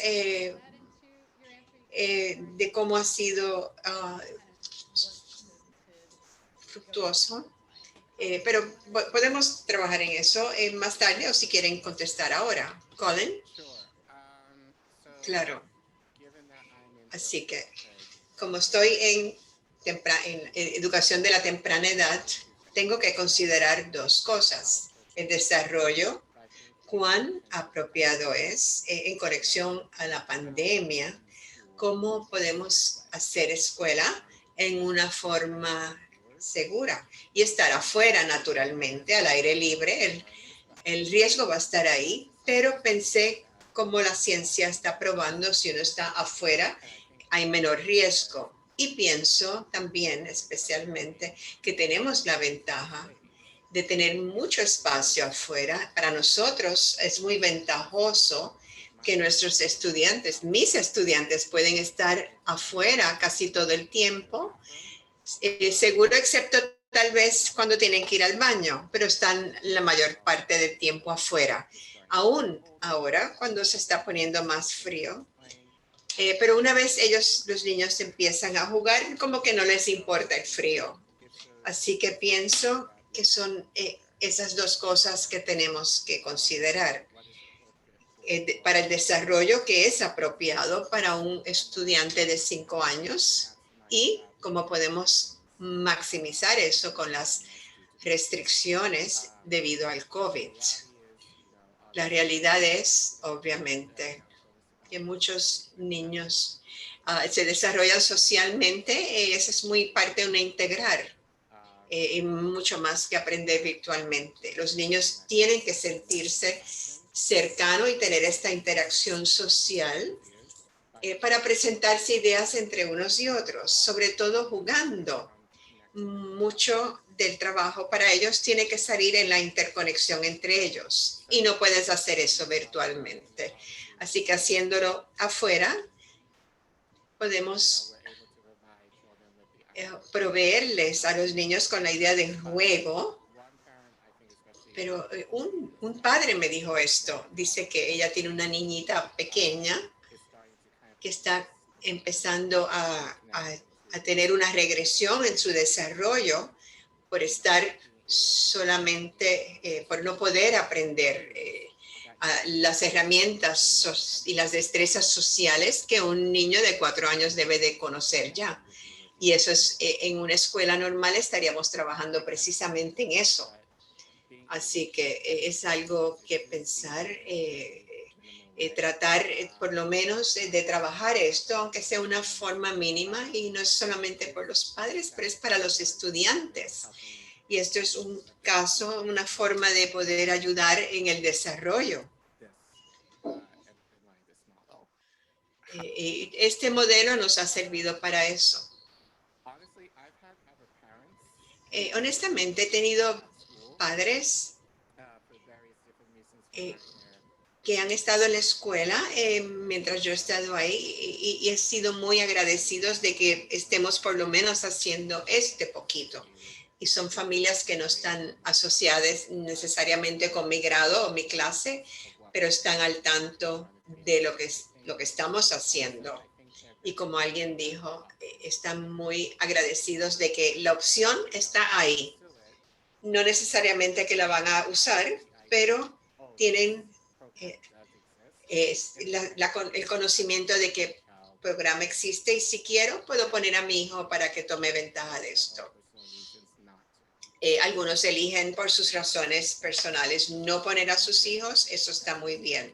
de cómo ha sido fructuoso. Pero podemos trabajar en eso más tarde o si quieren contestar ahora. Colin. Claro. Así que como estoy en educación de la temprana edad, tengo que considerar dos cosas. El desarrollo, cuán apropiado es en conexión a la pandemia, cómo podemos hacer escuela en una forma segura y estar afuera naturalmente, al aire libre. El riesgo va a estar ahí, pero pensé cómo la ciencia está probando si uno está afuera hay menor riesgo. Y pienso también especialmente que tenemos la ventaja de tener mucho espacio afuera. Para nosotros es muy ventajoso que nuestros estudiantes, mis estudiantes, pueden estar afuera casi todo el tiempo, seguro excepto tal vez cuando tienen que ir al baño, pero están la mayor parte del tiempo afuera. Aún ahora, cuando se está poniendo más frío, pero una vez los niños empiezan a jugar, como que no les importa el frío. Así que pienso que son esas dos cosas que tenemos que considerar para el desarrollo que es apropiado para un estudiante de 5 años y cómo podemos maximizar eso con las restricciones debido al COVID. La realidad es, obviamente, que muchos niños se desarrollan socialmente, eso es muy parte de una integrar. Y mucho más que aprender virtualmente. Los niños tienen que sentirse cercanos y tener esta interacción social para presentarse ideas entre unos y otros, sobre todo jugando. Mucho del trabajo para ellos tiene que salir en la interconexión entre ellos y no puedes hacer eso virtualmente. Así que haciéndolo afuera, podemos proveerles a los niños con la idea de juego, pero un padre me dijo esto, dice que ella tiene una niñita pequeña que está empezando a tener una regresión en su desarrollo por estar solamente, por no poder aprender las herramientas y las destrezas sociales que un niño de 4 años debe de conocer ya. Y eso es, en una escuela normal estaríamos trabajando precisamente en eso. Así que es algo que pensar, tratar por lo menos de trabajar esto, aunque sea una forma mínima, y no es solamente por los padres, pero es para los estudiantes. Y esto es un caso, una forma de poder ayudar en el desarrollo. Este modelo nos ha servido para eso. Honestamente, he tenido padres que han estado en la escuela mientras yo he estado ahí y he sido muy agradecidos de que estemos por lo menos haciendo este poquito. Y son familias que no están asociadas necesariamente con mi grado o mi clase, pero están al tanto de lo que lo que estamos haciendo. Y como alguien dijo, están muy agradecidos de que la opción está ahí. No necesariamente que la van a usar, pero tienen el conocimiento de que el programa existe y si quiero puedo poner a mi hijo para que tome ventaja de esto. Algunos eligen por sus razones personales no poner a sus hijos, eso está muy bien,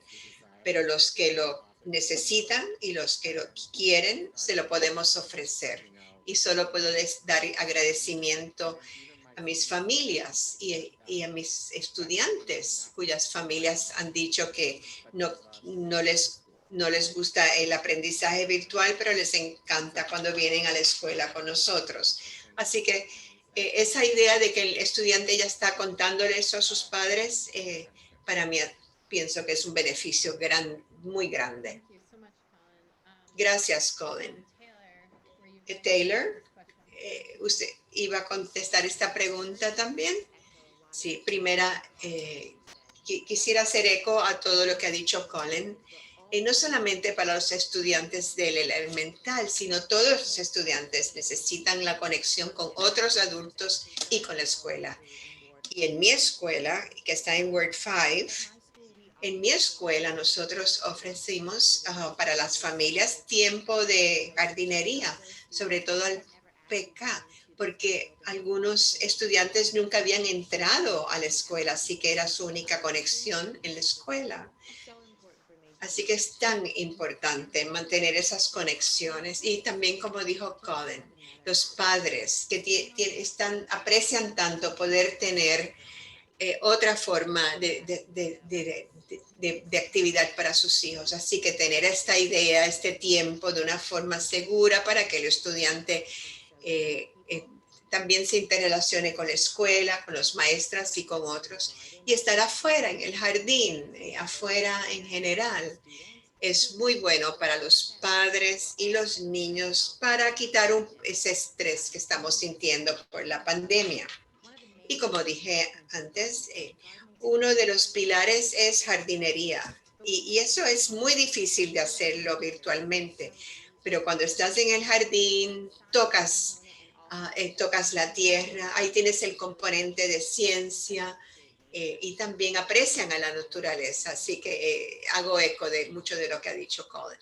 pero los que lo necesitan y los que lo quieren, se lo podemos ofrecer. Y solo puedo dar agradecimiento a mis familias y a mis estudiantes, cuyas familias han dicho que no les gusta el aprendizaje virtual, pero les encanta cuando vienen a la escuela con nosotros. Así que esa idea de que el estudiante ya está contándole eso a sus padres, para mí pienso que es un beneficio muy grande. Gracias, Colin. Taylor, ¿usted iba a contestar esta pregunta también? Sí, primera, quisiera hacer eco a todo lo que ha dicho Colin. No solamente para los estudiantes del elemental, sino todos los estudiantes necesitan la conexión con otros adultos y con la escuela. Y en mi escuela, que está en Word 5, en mi escuela nosotros ofrecimos para las familias tiempo de jardinería, sobre todo al PK, porque algunos estudiantes nunca habían entrado a la escuela, así que era su única conexión en la escuela. Así que es tan importante mantener esas conexiones y también, como dijo Colin, los padres que aprecian tanto poder tener otra forma de actividad para sus hijos. Así que tener esta idea, este tiempo de una forma segura para que el estudiante también se interrelacione con la escuela, con los maestros y con otros. Y estar afuera, en el jardín, afuera en general, es muy bueno para los padres y los niños para quitar ese estrés que estamos sintiendo por la pandemia. Y como dije antes, uno de los pilares es jardinería. Y eso es muy difícil de hacerlo virtualmente. Pero cuando estás en el jardín, tocas la tierra, ahí tienes el componente de ciencia y también aprecian a la naturaleza. Así que hago eco de mucho de lo que ha dicho Colin.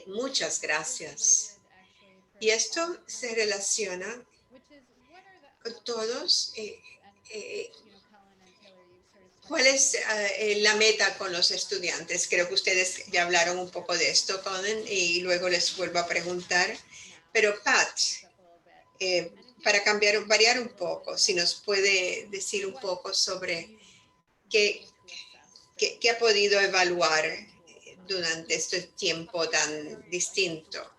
Muchas gracias. Y esto se relaciona con todos. ¿Cuál es la meta con los estudiantes? Creo que ustedes ya hablaron un poco de esto, Colin, y luego les vuelvo a preguntar. Pero Pat, para variar un poco, si nos puede decir un poco sobre qué ha podido evaluar durante este tiempo tan distinto.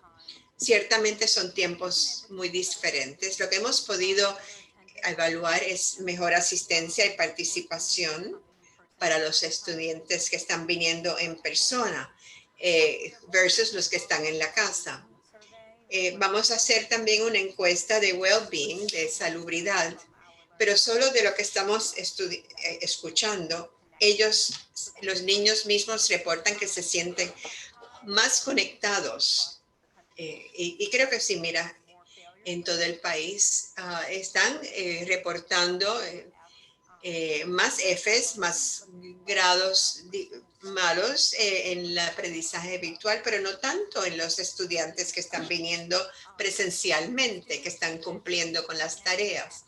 Ciertamente son tiempos muy diferentes. Lo que hemos podido evaluar es mejor asistencia y participación para los estudiantes que están viniendo en persona versus los que están en la casa. Vamos a hacer también una encuesta de well-being, de salubridad, pero solo de lo que estamos escuchando, los niños mismos reportan que se sienten más conectados. Y creo que sí, mira, en todo el país están reportando más Fs, más grados malos en el aprendizaje virtual, pero no tanto en los estudiantes que están viniendo presencialmente, que están cumpliendo con las tareas.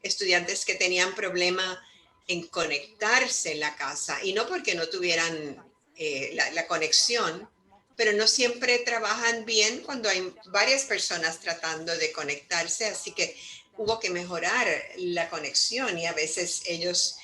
Estudiantes que tenían problema en conectarse en la casa, y no porque no tuvieran la conexión, pero no siempre trabajan bien cuando hay varias personas tratando de conectarse, así que hubo que mejorar la conexión y a veces ellos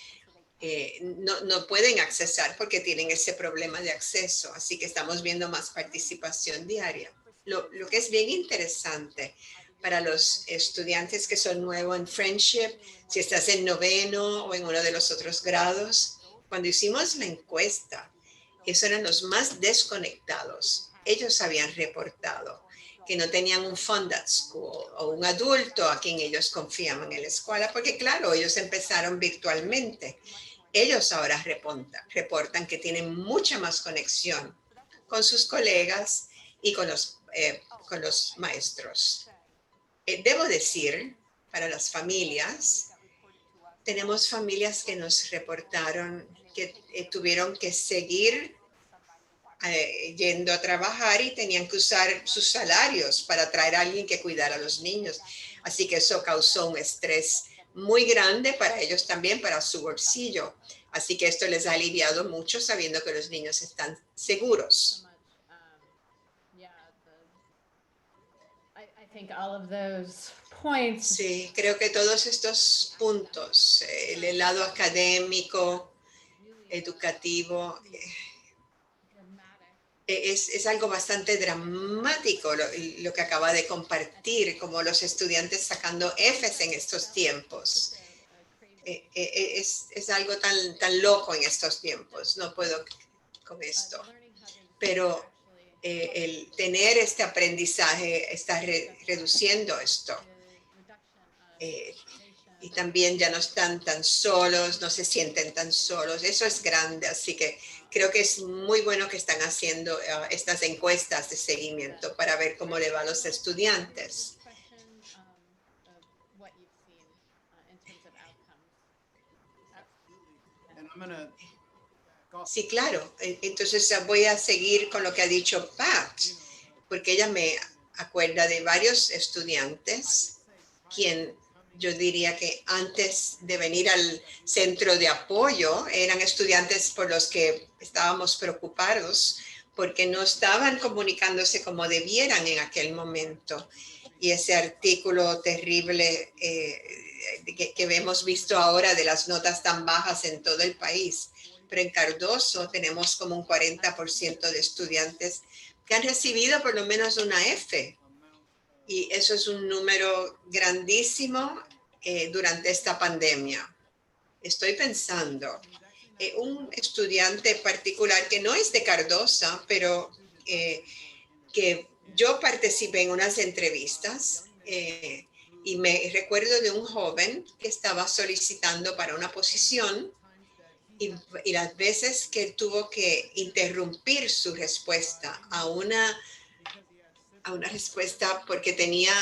no pueden accesar porque tienen ese problema de acceso, así que estamos viendo más participación diaria. Lo que es bien interesante para los estudiantes que son nuevos en Friendship, si estás en noveno o en uno de los otros grados, cuando hicimos la encuesta, esos eran los más desconectados. Ellos habían reportado que no tenían un fund at school o un adulto a quien ellos confiaban en la escuela, porque claro, ellos empezaron virtualmente ellos ahora reportan que tienen mucha más conexión con sus colegas y con los maestros. Debo decir, para las familias, tenemos familias que nos reportaron que tuvieron que seguir yendo a trabajar y tenían que usar sus salarios para traer a alguien que cuidara a los niños. Así que eso causó un estrés muy grande para ellos también, para su bolsillo. Así que esto les ha aliviado mucho sabiendo que los niños están seguros. Sí, creo que todos estos puntos, el lado académico, educativo, es algo bastante dramático lo que acaba de compartir, como los estudiantes sacando Fs en estos tiempos. Es algo tan loco en estos tiempos, no puedo con esto. Pero el tener este aprendizaje está reduciendo esto. Y también ya no están tan solos, no se sienten tan solos. Eso es grande, así que creo que es muy bueno que están haciendo estas encuestas de seguimiento para ver cómo le va a los estudiantes. Sí, claro. Entonces voy a seguir con lo que ha dicho Pat, porque ella me acuerda de varios estudiantes quien yo diría que antes de venir al centro de apoyo eran estudiantes por los que estábamos preocupados porque no estaban comunicándose como debieran en aquel momento. Y ese artículo terrible que hemos visto ahora de las notas tan bajas en todo el país. Pero en Cardoso tenemos como un 40% de estudiantes que han recibido por lo menos una F. Y eso es un número grandísimo durante esta pandemia. Estoy pensando, un estudiante particular que no es de Cardosa, pero que yo participé en unas entrevistas y me recuerdo de un joven que estaba solicitando para una posición y las veces que tuvo que interrumpir su respuesta a una respuesta porque tenía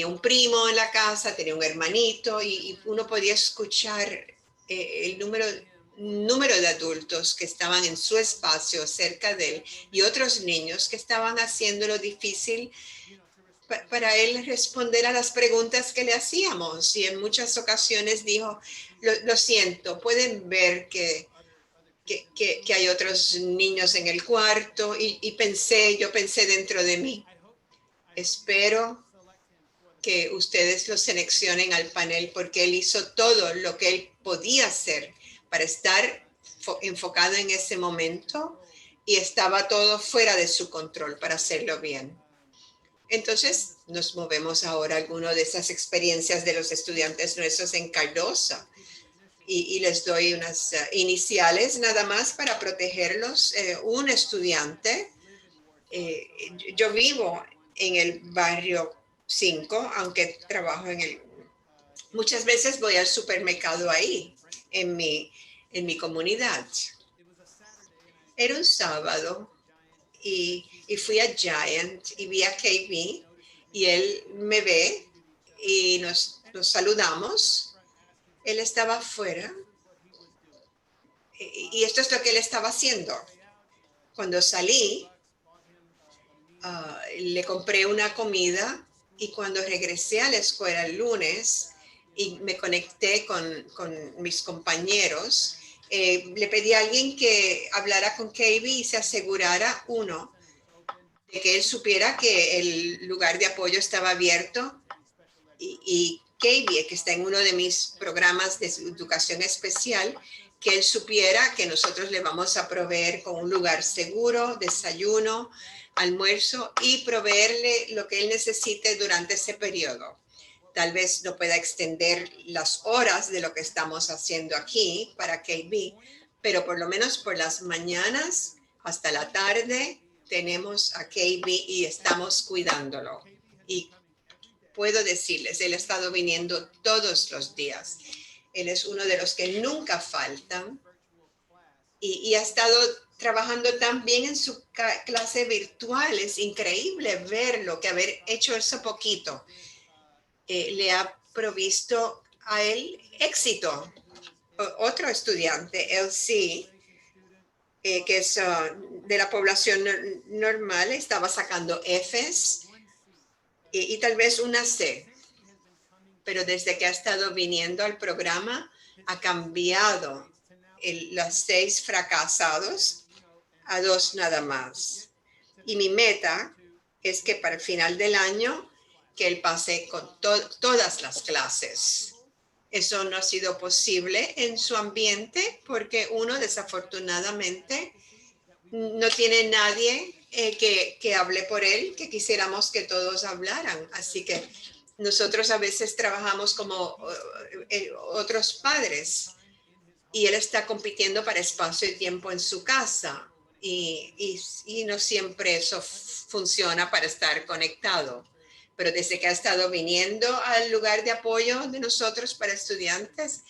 un primo en la casa, tenía un hermanito y uno podía escuchar el número de adultos que estaban en su espacio cerca de él y otros niños que estaban haciéndolo difícil para él responder a las preguntas que le hacíamos. Y en muchas ocasiones dijo, lo siento, pueden ver que hay otros niños en el cuarto y yo pensé dentro de mí. Espero que ustedes lo seleccionen al panel porque él hizo todo lo que él podía hacer para estar enfocado en ese momento y estaba todo fuera de su control para hacerlo bien. Entonces, nos movemos ahora a alguna de esas experiencias de los estudiantes nuestros en Cardosa y les doy unas iniciales nada más para protegerlos. Un estudiante, yo vivo en el barrio 5, aunque trabajo muchas veces voy al supermercado ahí, en mi comunidad. Era un sábado y fui a Giant y vi a KB y él me ve y nos saludamos. Él estaba afuera y esto es lo que él estaba haciendo. Cuando salí, le compré una comida y cuando regresé a la escuela el lunes y me conecté con mis compañeros, le pedí a alguien que hablara con KB y se asegurara, uno, de que él supiera que el lugar de apoyo estaba abierto y KB, que está en uno de mis programas de educación especial, que él supiera que nosotros le vamos a proveer con un lugar seguro, desayuno, almuerzo y proveerle lo que él necesite durante ese periodo. Tal vez no pueda extender las horas de lo que estamos haciendo aquí para KB, pero por lo menos por las mañanas hasta la tarde tenemos a KB y estamos cuidándolo. Y puedo decirles, él ha estado viniendo todos los días. Él es uno de los que nunca faltan y ha estado trabajando tan bien en su clase virtual. Es increíble verlo, que haber hecho eso poquito le ha provisto a él éxito. Otro estudiante, él sí, que es de la población normal, estaba sacando Fs y tal vez una C, pero desde que ha estado viniendo al programa ha cambiado los 6 fracasados a 2 nada más. Y mi meta es que para el final del año que él pase con todas las clases. Eso no ha sido posible en su ambiente porque uno desafortunadamente no tiene nadie que hable por él, que quisiéramos que todos hablaran. Así que nosotros a veces trabajamos como otros padres y él está compitiendo para espacio y tiempo en su casa y no siempre eso funciona para estar conectado. Pero desde que ha estado viniendo al lugar de apoyo de nosotros para estudiantes,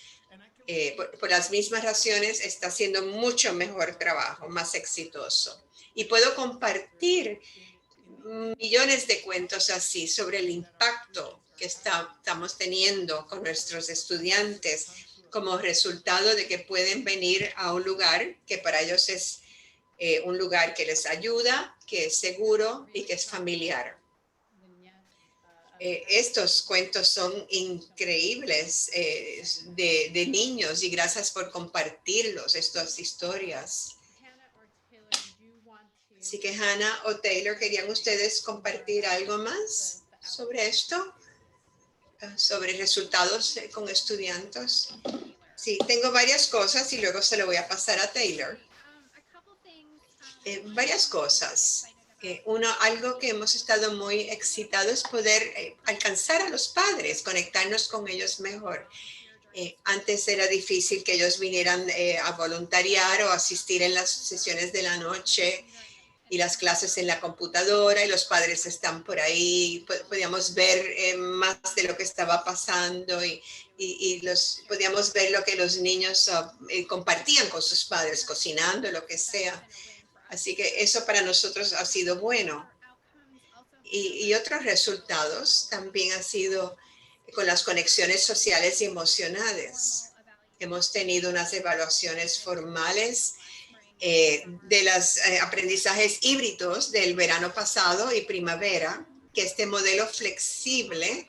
por las mismas razones, está haciendo mucho mejor trabajo, más exitoso. Y puedo compartir millones de cuentos así sobre el impacto que estamos teniendo con nuestros estudiantes como resultado de que pueden venir a un lugar que para ellos es un lugar que les ayuda, que es seguro y que es familiar. Estos cuentos son increíbles de niños y gracias por compartirlos, estas historias. Así que Hannah o Taylor, ¿querían ustedes compartir algo más sobre esto? Sobre resultados con estudiantes. Sí, tengo varias cosas y luego se lo voy a pasar a Taylor. Varias cosas. Algo que hemos estado muy excitados es poder alcanzar a los padres, conectarnos con ellos mejor. Antes era difícil que ellos vinieran a voluntariar o asistir en las sesiones de la noche y las clases en la computadora y los padres están por ahí. Podíamos ver más de lo que estaba pasando y podíamos ver lo que los niños compartían con sus padres, cocinando, lo que sea. Así que eso para nosotros ha sido bueno. Y otros resultados también han sido con las conexiones sociales y emocionales. Hemos tenido unas evaluaciones formales de los aprendizajes híbridos del verano pasado y primavera, que este modelo flexible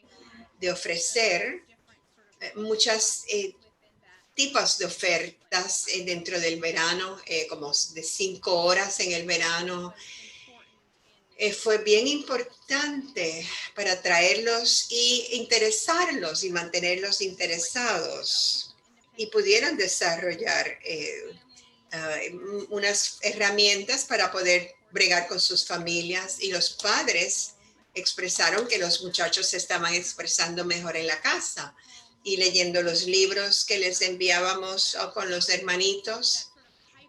de ofrecer muchas tipos de ofertas dentro del verano, como de 5 horas en el verano, fue bien importante para atraerlos y interesarlos y mantenerlos interesados y pudieran desarrollar unas herramientas para poder bregar con sus familias y los padres expresaron que los muchachos se estaban expresando mejor en la casa y leyendo los libros que les enviábamos con los hermanitos.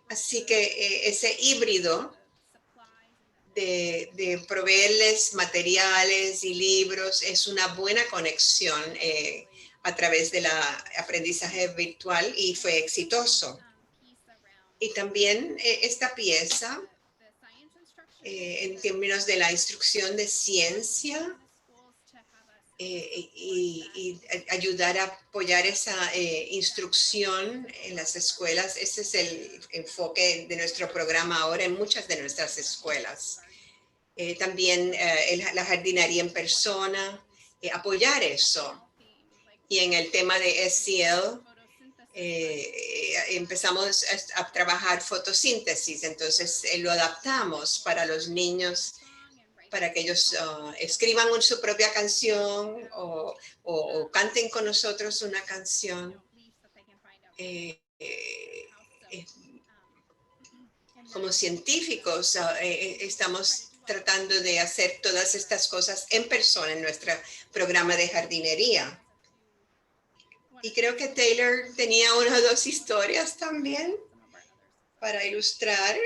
Así que ese híbrido de proveerles materiales y libros es una buena conexión a través del aprendizaje virtual y fue exitoso. Y también esta pieza, en términos de la instrucción de ciencia y ayudar a apoyar esa instrucción en las escuelas, ese es el enfoque de nuestro programa ahora en muchas de nuestras escuelas. También la jardinería en persona, apoyar eso. Y en el tema de SEL, empezamos a trabajar fotosíntesis, entonces lo adaptamos para los niños, para que ellos escriban su propia canción o canten con nosotros una canción. Como científicos estamos tratando de hacer todas estas cosas en persona en nuestro programa de jardinería. Y creo que Taylor tenía 1 o 2 historias también para ilustrar.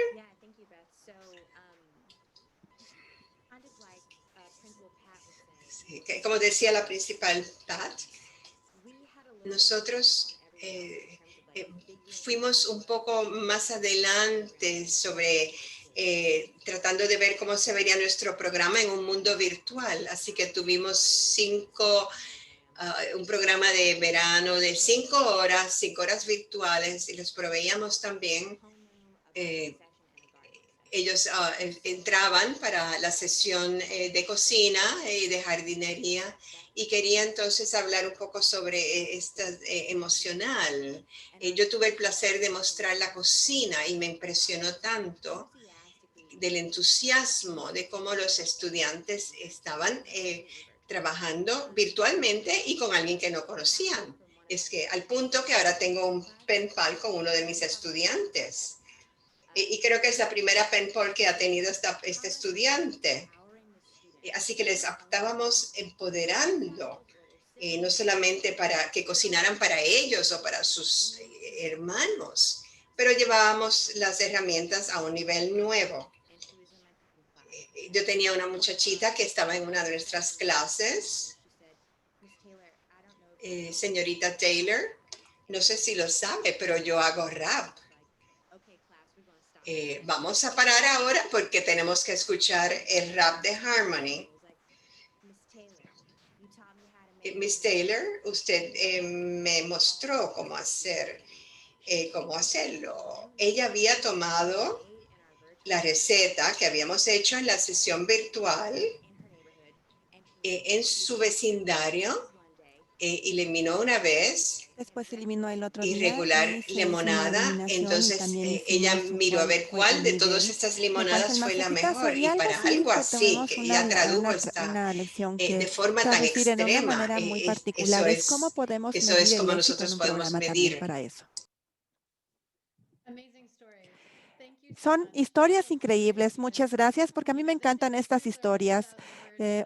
Sí, como decía la principal Pat, nosotros eh, eh, fuimos un poco más adelante sobre tratando de ver cómo se vería nuestro programa en un mundo virtual. Así que tuvimos un programa de verano de 5 horas virtuales y los proveíamos también. eh, Ellos entraban para la sesión de cocina y de jardinería y quería entonces hablar un poco sobre esta emocional. Yo tuve el placer de mostrar la cocina y me impresionó tanto del entusiasmo de cómo los estudiantes estaban trabajando virtualmente y con alguien que no conocían. Es que al punto que ahora tengo un pen pal con uno de mis estudiantes. Y creo que es la primera pen pal que ha tenido este estudiante. Así que les estábamos empoderando, no solamente para que cocinaran para ellos o para sus hermanos, pero llevábamos las herramientas a un nivel nuevo. Yo tenía una muchachita que estaba en una de nuestras clases, señorita Taylor, no sé si lo sabe, pero yo hago rap. Vamos a parar ahora porque tenemos que escuchar el rap de Harmony. Miss Taylor, usted me mostró cómo hacerlo. Ella había tomado la receta que habíamos hecho en la sesión virtual en su vecindario y eliminó una vez Después se eliminó el otro día irregular y se hizo una limonada. eliminación y Entonces también ella hicimos miró a cuál ver fue cuál el de todas nivel estas de cuál fue el limonadas más fue la eficaz. mejor. Sería Y algo para así algo que así, tomemos que ella tradujo una lección de que forma tan traducir en una extrema, manera muy particular. Es cómo podemos eso medir es el como éxito en nosotros un podemos programa también medir. para eso. Amazing stories. Thank you so Son much. historias increíbles. Muchas gracias porque a mí me encantan estas historias.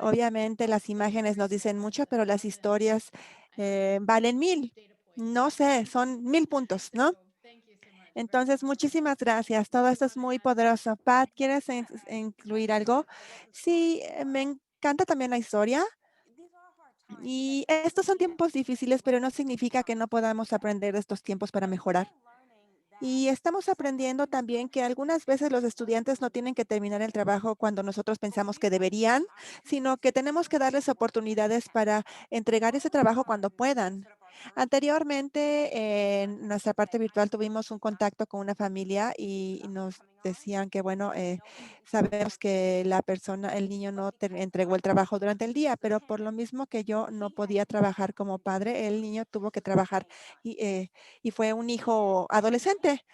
Obviamente las imágenes nos dicen mucho, pero las historias valen 1000. No sé, son 1000 puntos, ¿no? Entonces, muchísimas gracias. Todo esto es muy poderoso. Pat, ¿quieres incluir algo? Sí, me encanta también la historia. Y estos son tiempos difíciles, pero no significa que no podamos aprender de estos tiempos para mejorar. Y estamos aprendiendo también que algunas veces los estudiantes no tienen que terminar el trabajo cuando nosotros pensamos que deberían, sino que tenemos que darles oportunidades para entregar ese trabajo cuando puedan. Anteriormente, en nuestra parte virtual tuvimos un contacto con una familia y nos decían que, bueno, sabemos que la persona, el niño no entregó el trabajo durante el día, pero por lo mismo que yo no podía trabajar como padre, el niño tuvo que trabajar y fue un hijo adolescente.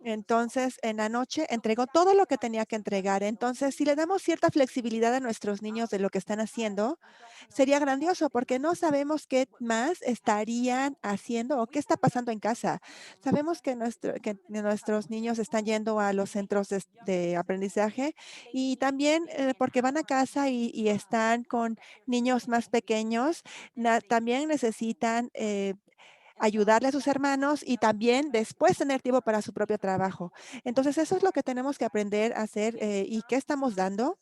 Entonces, en la noche entregó todo lo que tenía que entregar. Entonces, si le damos cierta flexibilidad a nuestros niños de lo que están haciendo, sería grandioso porque no sabemos qué más estarían haciendo o qué está pasando en casa. Sabemos que, que nuestros niños están yendo a los centros de aprendizaje y también porque van a casa y están con niños más pequeños, también necesitan ayudarle a sus hermanos y también después tener tiempo para su propio trabajo. Entonces, eso es lo que tenemos que aprender a hacer y qué estamos dando.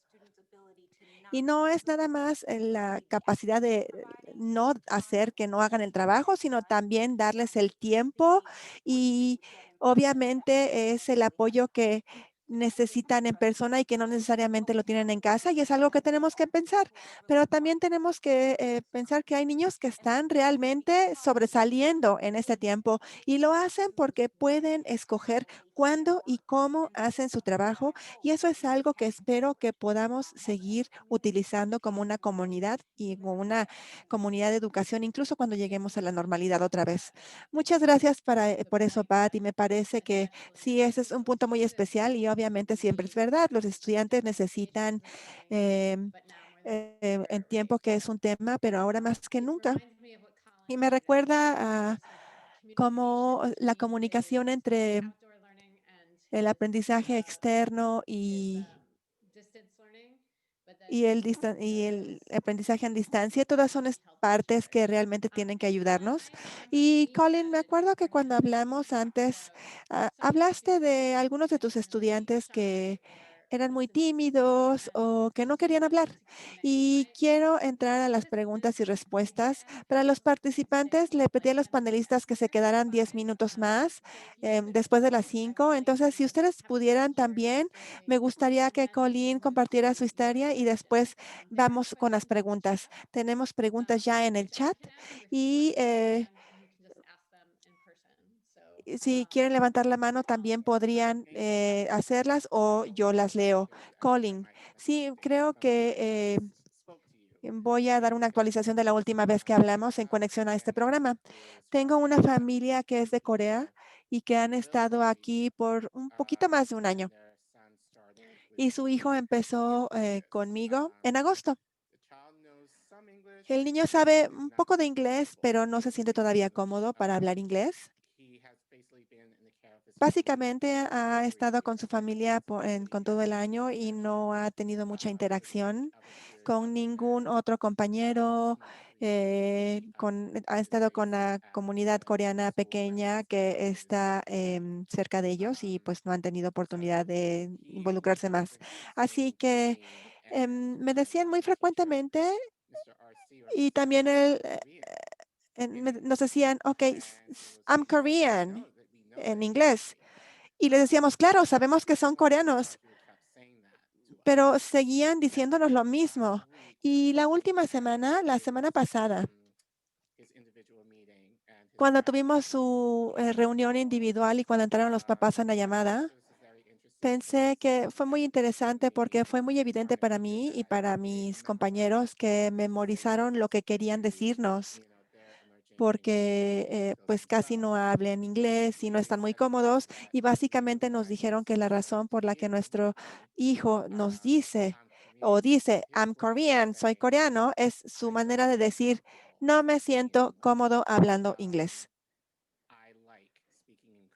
Y no es nada más la capacidad de no hacer que no hagan el trabajo, sino también darles el tiempo y obviamente es el apoyo que necesitan en persona y que no necesariamente lo tienen en casa y es algo que tenemos que pensar, pero también tenemos que pensar que hay niños que están realmente sobresaliendo en este tiempo y lo hacen porque pueden escoger cuándo y cómo hacen su trabajo y eso es algo que espero que podamos seguir utilizando como una comunidad y como una comunidad de educación, incluso cuando lleguemos a la normalidad otra vez. Muchas gracias por eso, Pat, y me parece que sí, ese es un punto muy especial y obviamente siempre es verdad, los estudiantes necesitan en tiempo que es un tema, pero ahora más que nunca. Y me recuerda a cómo la comunicación entre el aprendizaje externo y el aprendizaje en distancia, todas son partes que realmente tienen que ayudarnos. Y Colin, me acuerdo que cuando hablamos antes, hablaste de algunos de tus estudiantes que eran muy tímidos o que no querían hablar. Y quiero entrar a las preguntas y respuestas. Para los participantes, le pedí a los panelistas que se quedaran 10 minutos más después de las 5. Entonces, si ustedes pudieran también, me gustaría que Colleen compartiera su historia y después vamos con las preguntas. Tenemos preguntas ya en el chat y si quieren levantar la mano, también podrían hacerlas o yo las leo. Colin, sí, creo que voy a dar una actualización de la última vez que hablamos en conexión a este programa. Tengo una familia que es de Corea y que han estado aquí por un poquito más de un año. Y su hijo empezó conmigo en agosto. El niño sabe un poco de inglés, pero no se siente todavía cómodo para hablar inglés. Básicamente ha estado con su familia con todo el año y no ha tenido mucha interacción con ningún otro compañero. Ha estado con la comunidad coreana pequeña que está cerca de ellos y pues no han tenido oportunidad de involucrarse más. Así que me decían muy frecuentemente y también nos decían, ok, I'm Korean en inglés. Y les decíamos, claro, sabemos que son coreanos, pero seguían diciéndonos lo mismo. Y la última semana, la semana pasada, cuando tuvimos su reunión individual y cuando entraron los papás en la llamada, pensé que fue muy interesante porque fue muy evidente para mí y para mis compañeros que memorizaron lo que querían decirnos porque pues casi no hablan inglés y no están muy cómodos y básicamente nos dijeron que la razón por la que nuestro hijo nos dice o dice I'm Korean, soy coreano, es su manera de decir no me siento cómodo hablando inglés.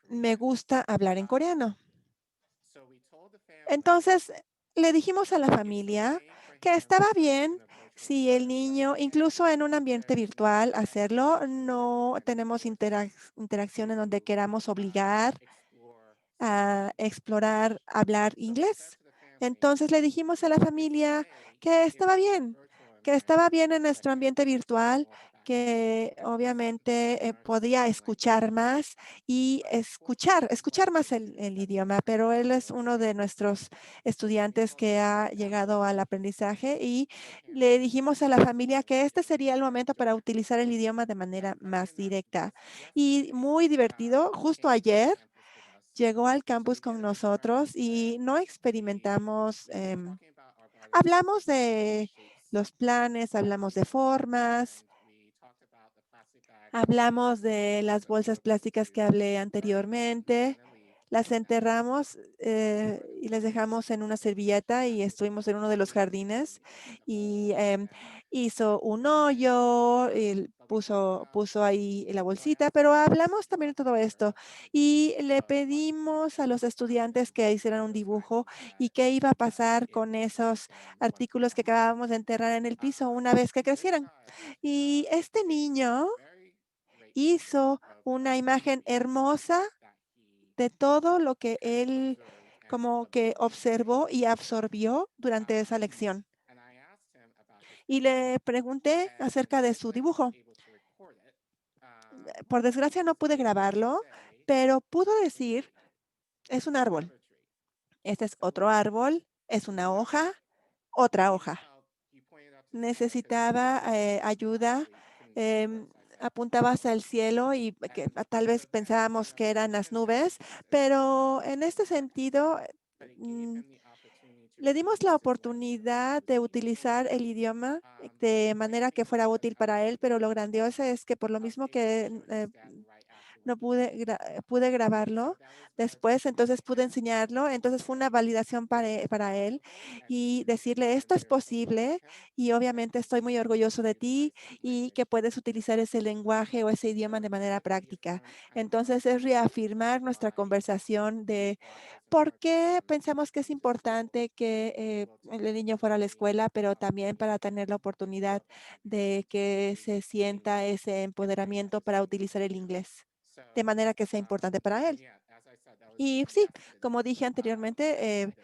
Me gusta hablar en coreano. Entonces, le dijimos a la familia que estaba bien si el niño, incluso en un ambiente virtual, hacerlo. No tenemos interacción en donde queramos obligar a explorar, hablar inglés. Entonces le dijimos a la familia que estaba bien en nuestro ambiente virtual, que obviamente podía escuchar más y escuchar más el idioma, pero él es uno de nuestros estudiantes que ha llegado al aprendizaje y le dijimos a la familia que este sería el momento para utilizar el idioma de manera más directa y muy divertido. Justo ayer llegó al campus con nosotros y no experimentamos, hablamos de los planes, hablamos de formas, hablamos de las bolsas plásticas que hablé anteriormente, las enterramos y las dejamos en una servilleta y estuvimos en uno de los jardines y hizo un hoyo, puso ahí la bolsita, pero hablamos también de todo esto y le pedimos a los estudiantes que hicieran un dibujo y qué iba a pasar con esos artículos que acabábamos de enterrar en el piso una vez que crecieran. Y este niño hizo una imagen hermosa de todo lo que él como que observó y absorbió durante esa lección. Y le pregunté acerca de su dibujo. Por desgracia no pude grabarlo, pero pudo decir, es un árbol. Este es otro árbol, es una hoja, otra hoja. Necesitaba ayuda, apuntaba hacia el cielo y que tal vez pensábamos que eran las nubes, pero en este sentido, mm, le dimos la oportunidad de utilizar el idioma de manera que fuera útil para él, pero lo grandioso es que por lo mismo que no pude grabarlo después, entonces pude enseñarlo. Entonces fue una validación para él y decirle, esto es posible y obviamente estoy muy orgulloso de ti y que puedes utilizar ese lenguaje o ese idioma de manera práctica. Entonces es reafirmar nuestra conversación de por qué pensamos que es importante que el niño fuera a la escuela, pero también para tener la oportunidad de que se sienta ese empoderamiento para utilizar el inglés de manera que sea importante para él. Y sí, como dije anteriormente,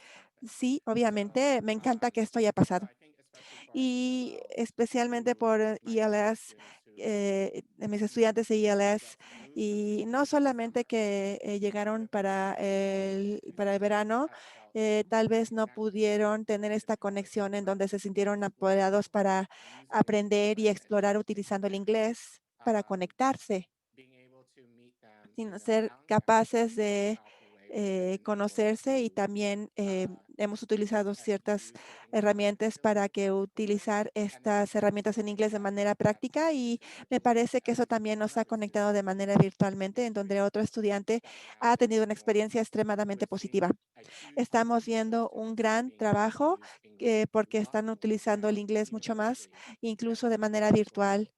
Sí, obviamente, me encanta que esto haya pasado. Y especialmente por ILS, de mis estudiantes de ILS, y no solamente que llegaron para el verano, tal vez no pudieron tener esta conexión en donde se sintieron apoderados para aprender y explorar utilizando el inglés para conectarse, sino ser capaces de conocerse y también hemos utilizado ciertas herramientas para que utilizar estas herramientas en inglés de manera práctica y me parece que eso también nos ha conectado de manera virtualmente, en donde otro estudiante ha tenido una experiencia extremadamente positiva. Estamos viendo un gran trabajo porque están utilizando el inglés mucho más, incluso de manera virtual,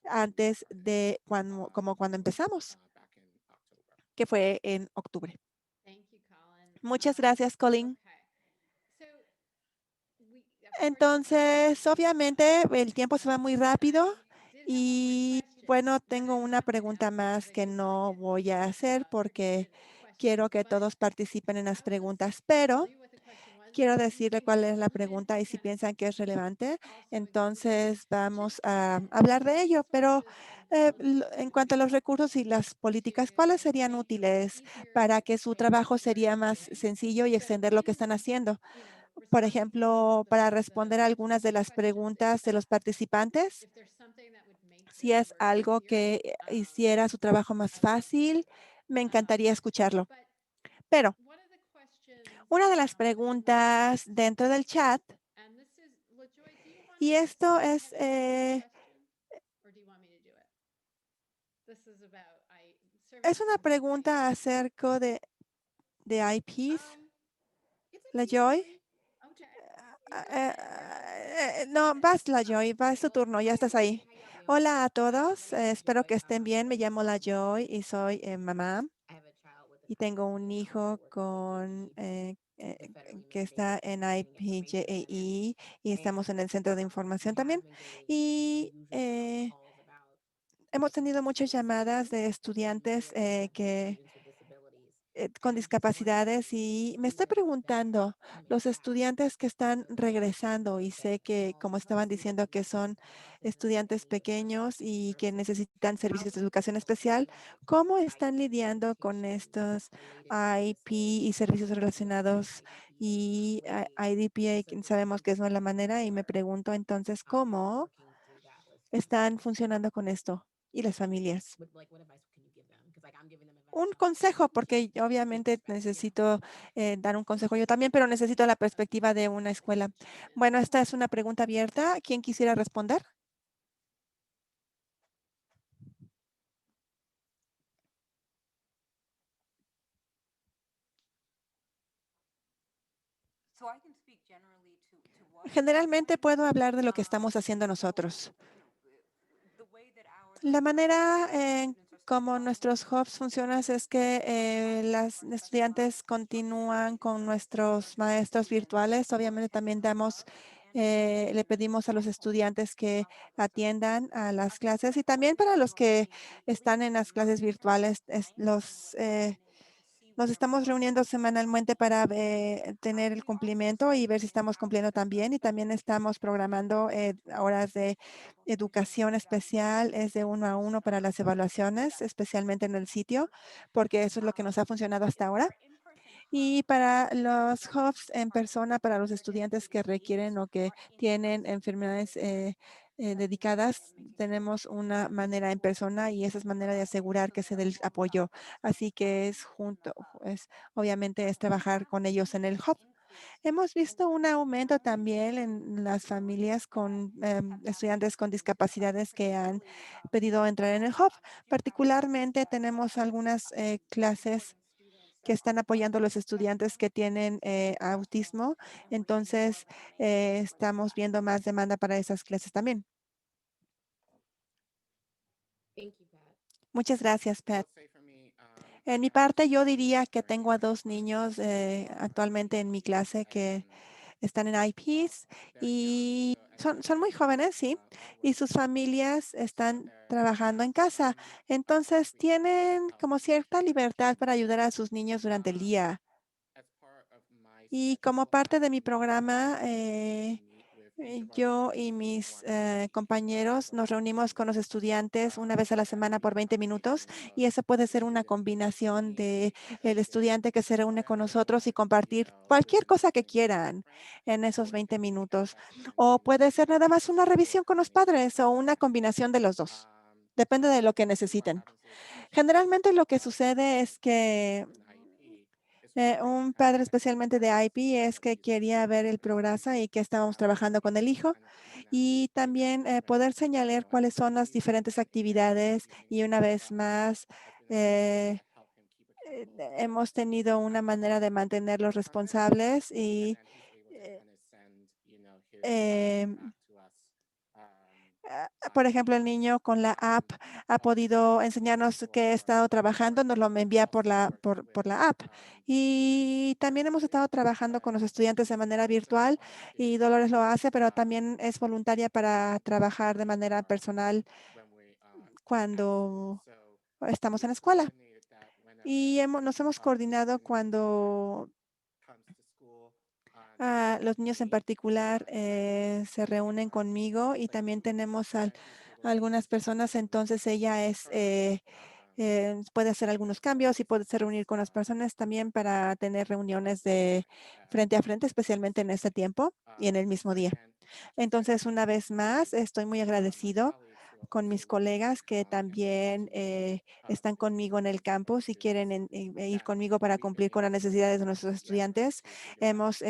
antes de como cuando empezamos, que fue en octubre. Thank you, Colin. Muchas gracias, Colin. Okay. So of course, Entonces, obviamente, el tiempo se va muy rápido I did have one more y question. bueno, And tengo that is una something pregunta else that más I que did want to no get voy a hacer porque participant quiero questions, que but todos participen en las I will preguntas, tell pero you what the question was. And quiero if you decirle think cuál it's es la relevant, pregunta you y si can piensan que es relevante, also use it. entonces vamos Just a hablar de ello. Pero resources and policies en cuanto a los recursos y las políticas, ¿cuáles to serían make it útiles easier para que su to make trabajo learning sería más engaging? sencillo y So extender lo what que are están some, haciendo? Por responses to some of ejemplo, para responder a algunas de the las questions in preguntas de los chat? participantes, If there's something that would make si their es work algo easier, que hiciera su trabajo más I'd love to hear fácil, it. me encantaría escucharlo. But Pero one of the questions una de las in the chat, preguntas dentro del chat, and this is, LaJoy, do you want y to esto go es, ahead and answer this question? Or do you want me to do it? This is about es services una and pregunta compliance. acerca de IPs, It's up la to you, Joy. Joy. Okay. Either No, vas, la Joy, va, es tu turno, ya estás ahí. Hola a todos, espero que estén bien. Me llamo la Joy y soy mamá y tengo un hijo que está en IPJAE y estamos en el centro de información también. Y hemos tenido muchas llamadas de estudiantes con discapacidades y me estoy preguntando, los estudiantes que están regresando y sé que, como estaban diciendo, que son estudiantes pequeños y que necesitan servicios de educación especial, ¿cómo están lidiando con estos IP y servicios relacionados y IDPA? Que sabemos que es no es la manera y me pregunto entonces, ¿cómo están funcionando con esto y las familias? Un consejo, porque obviamente necesito dar un consejo yo también, pero necesito la perspectiva de una escuela. Bueno, esta es una pregunta abierta. ¿Quién quisiera responder? Generalmente puedo hablar de lo que estamos haciendo nosotros. La manera en como nuestros hubs funcionan es que las estudiantes continúan con nuestros maestros virtuales. Obviamente también le pedimos a los estudiantes que atiendan a las clases y también para los que están en las clases virtuales, nos estamos reuniendo semanalmente para tener el cumplimiento y ver si estamos cumpliendo también. Y también estamos programando horas de educación especial, es de 1 a 1 para las evaluaciones, especialmente en el sitio, porque eso es lo que nos ha funcionado hasta ahora. Y para los hubs en persona, para los estudiantes que requieren o que tienen enfermedades dedicadas, tenemos una manera en persona y esa es manera de asegurar que se dé el apoyo. Así que obviamente es trabajar con ellos en el hub. Hemos visto un aumento también en las familias con estudiantes con discapacidades que han pedido entrar en el hub. Particularmente tenemos algunas clases que están apoyando a los estudiantes que tienen autismo. Entonces, estamos viendo más demanda para esas clases también. Muchas gracias, Pat. En mi parte, yo diría que tengo a 2 niños actualmente en mi clase que están en IPs y son muy jóvenes, sí, y sus familias están trabajando en casa. Entonces, tienen como cierta libertad para ayudar a sus niños durante el día. Y como parte de mi programa, yo y mis compañeros nos reunimos con los estudiantes una vez a la semana por 20 minutos y eso puede ser una combinación de el estudiante que se reúne con nosotros y compartir cualquier cosa que quieran en esos 20 minutos. O puede ser nada más una revisión con los padres o una combinación de los dos. Depende de lo que necesiten. Generalmente lo que sucede es que un padre especialmente de IP es que quería ver el programa y que estábamos trabajando con el hijo y también poder señalar cuáles son las diferentes actividades y una vez más hemos tenido una manera de mantenerlos responsables y eh, em, por ejemplo, el niño con la app ha podido enseñarnos qué he estado trabajando, nos lo envía por la app. Y también hemos estado trabajando con los estudiantes de manera virtual y Dolores lo hace, pero también es voluntaria para trabajar de manera personal cuando estamos en la escuela. Y nos hemos coordinado cuando los niños en particular se reúnen conmigo y también tenemos algunas personas, entonces ella puede hacer algunos cambios y puede reunir con las personas también para tener reuniones de frente a frente, especialmente en este tiempo y en el mismo día. Entonces, una vez más, estoy muy agradecido con mis colegas que también están conmigo en el campus y quieren ir conmigo para cumplir con las necesidades de nuestros estudiantes. Hemos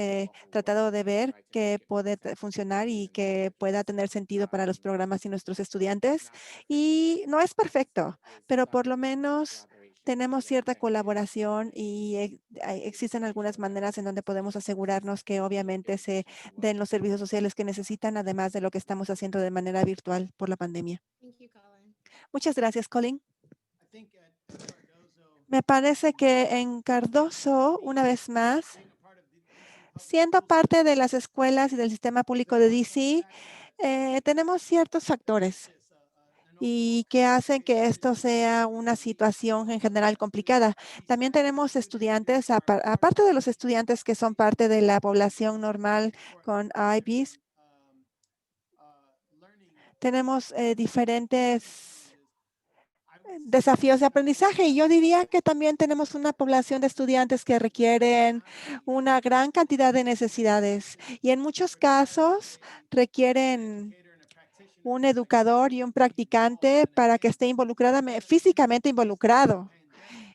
tratado de ver que puede funcionar y que pueda tener sentido para los programas y nuestros estudiantes. Y no es perfecto, pero por lo menos tenemos cierta colaboración y existen algunas maneras en donde podemos asegurarnos que obviamente se den los servicios sociales que necesitan, además de lo que estamos haciendo de manera virtual por la pandemia. Muchas gracias, Colin. Me parece que en Cardoso, una vez más, siendo parte de las escuelas y del sistema público de DC, tenemos ciertos factores y que hacen que esto sea una situación en general complicada. También tenemos estudiantes, aparte de los estudiantes que son parte de la población normal con IBs, tenemos diferentes desafíos de aprendizaje y yo diría que también tenemos una población de estudiantes que requieren una gran cantidad de necesidades y en muchos casos requieren un educador y un practicante para que esté físicamente involucrado.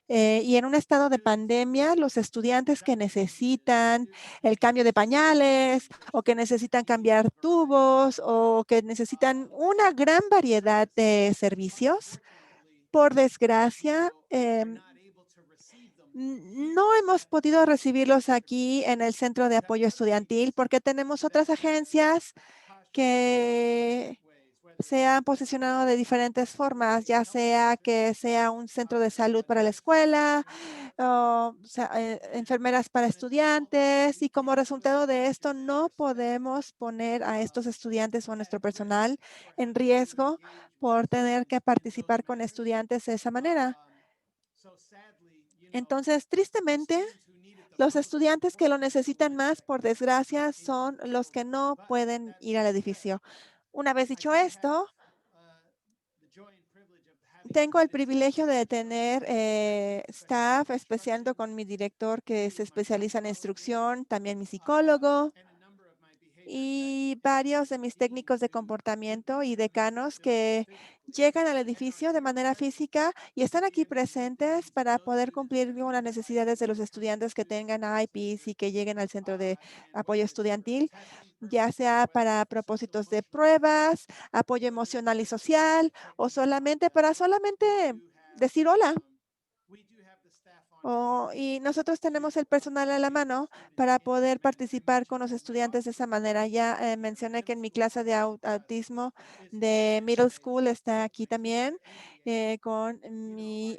Y en un estado de pandemia, los estudiantes que necesitan el cambio de pañales o que necesitan cambiar tubos o que necesitan una gran variedad de servicios, por desgracia, no hemos podido recibirlos aquí en el Centro de Apoyo Estudiantil porque tenemos otras agencias que se han posicionado de diferentes formas, ya sea que sea un centro de salud para la escuela, o sea, enfermeras para estudiantes, y como resultado de esto no podemos poner a estos estudiantes o a nuestro personal en riesgo por tener que participar con estudiantes de esa manera. Entonces, tristemente, los estudiantes que lo necesitan más, por desgracia, son los que no pueden ir al edificio. Una vez dicho esto, tengo el privilegio de tener staff, especialmente con mi director que se especializa en instrucción, también mi psicólogo y varios de mis técnicos de comportamiento y decanos que llegan al edificio de manera física y están aquí presentes para poder cumplir con las necesidades de los estudiantes que tengan IPs y que lleguen al centro de apoyo estudiantil, ya sea para propósitos de pruebas, apoyo emocional y social o solamente decir hola. Y nosotros tenemos el personal a la mano para poder participar con los estudiantes de esa manera. Ya mencioné que en mi clase de autismo de middle school está aquí también con mi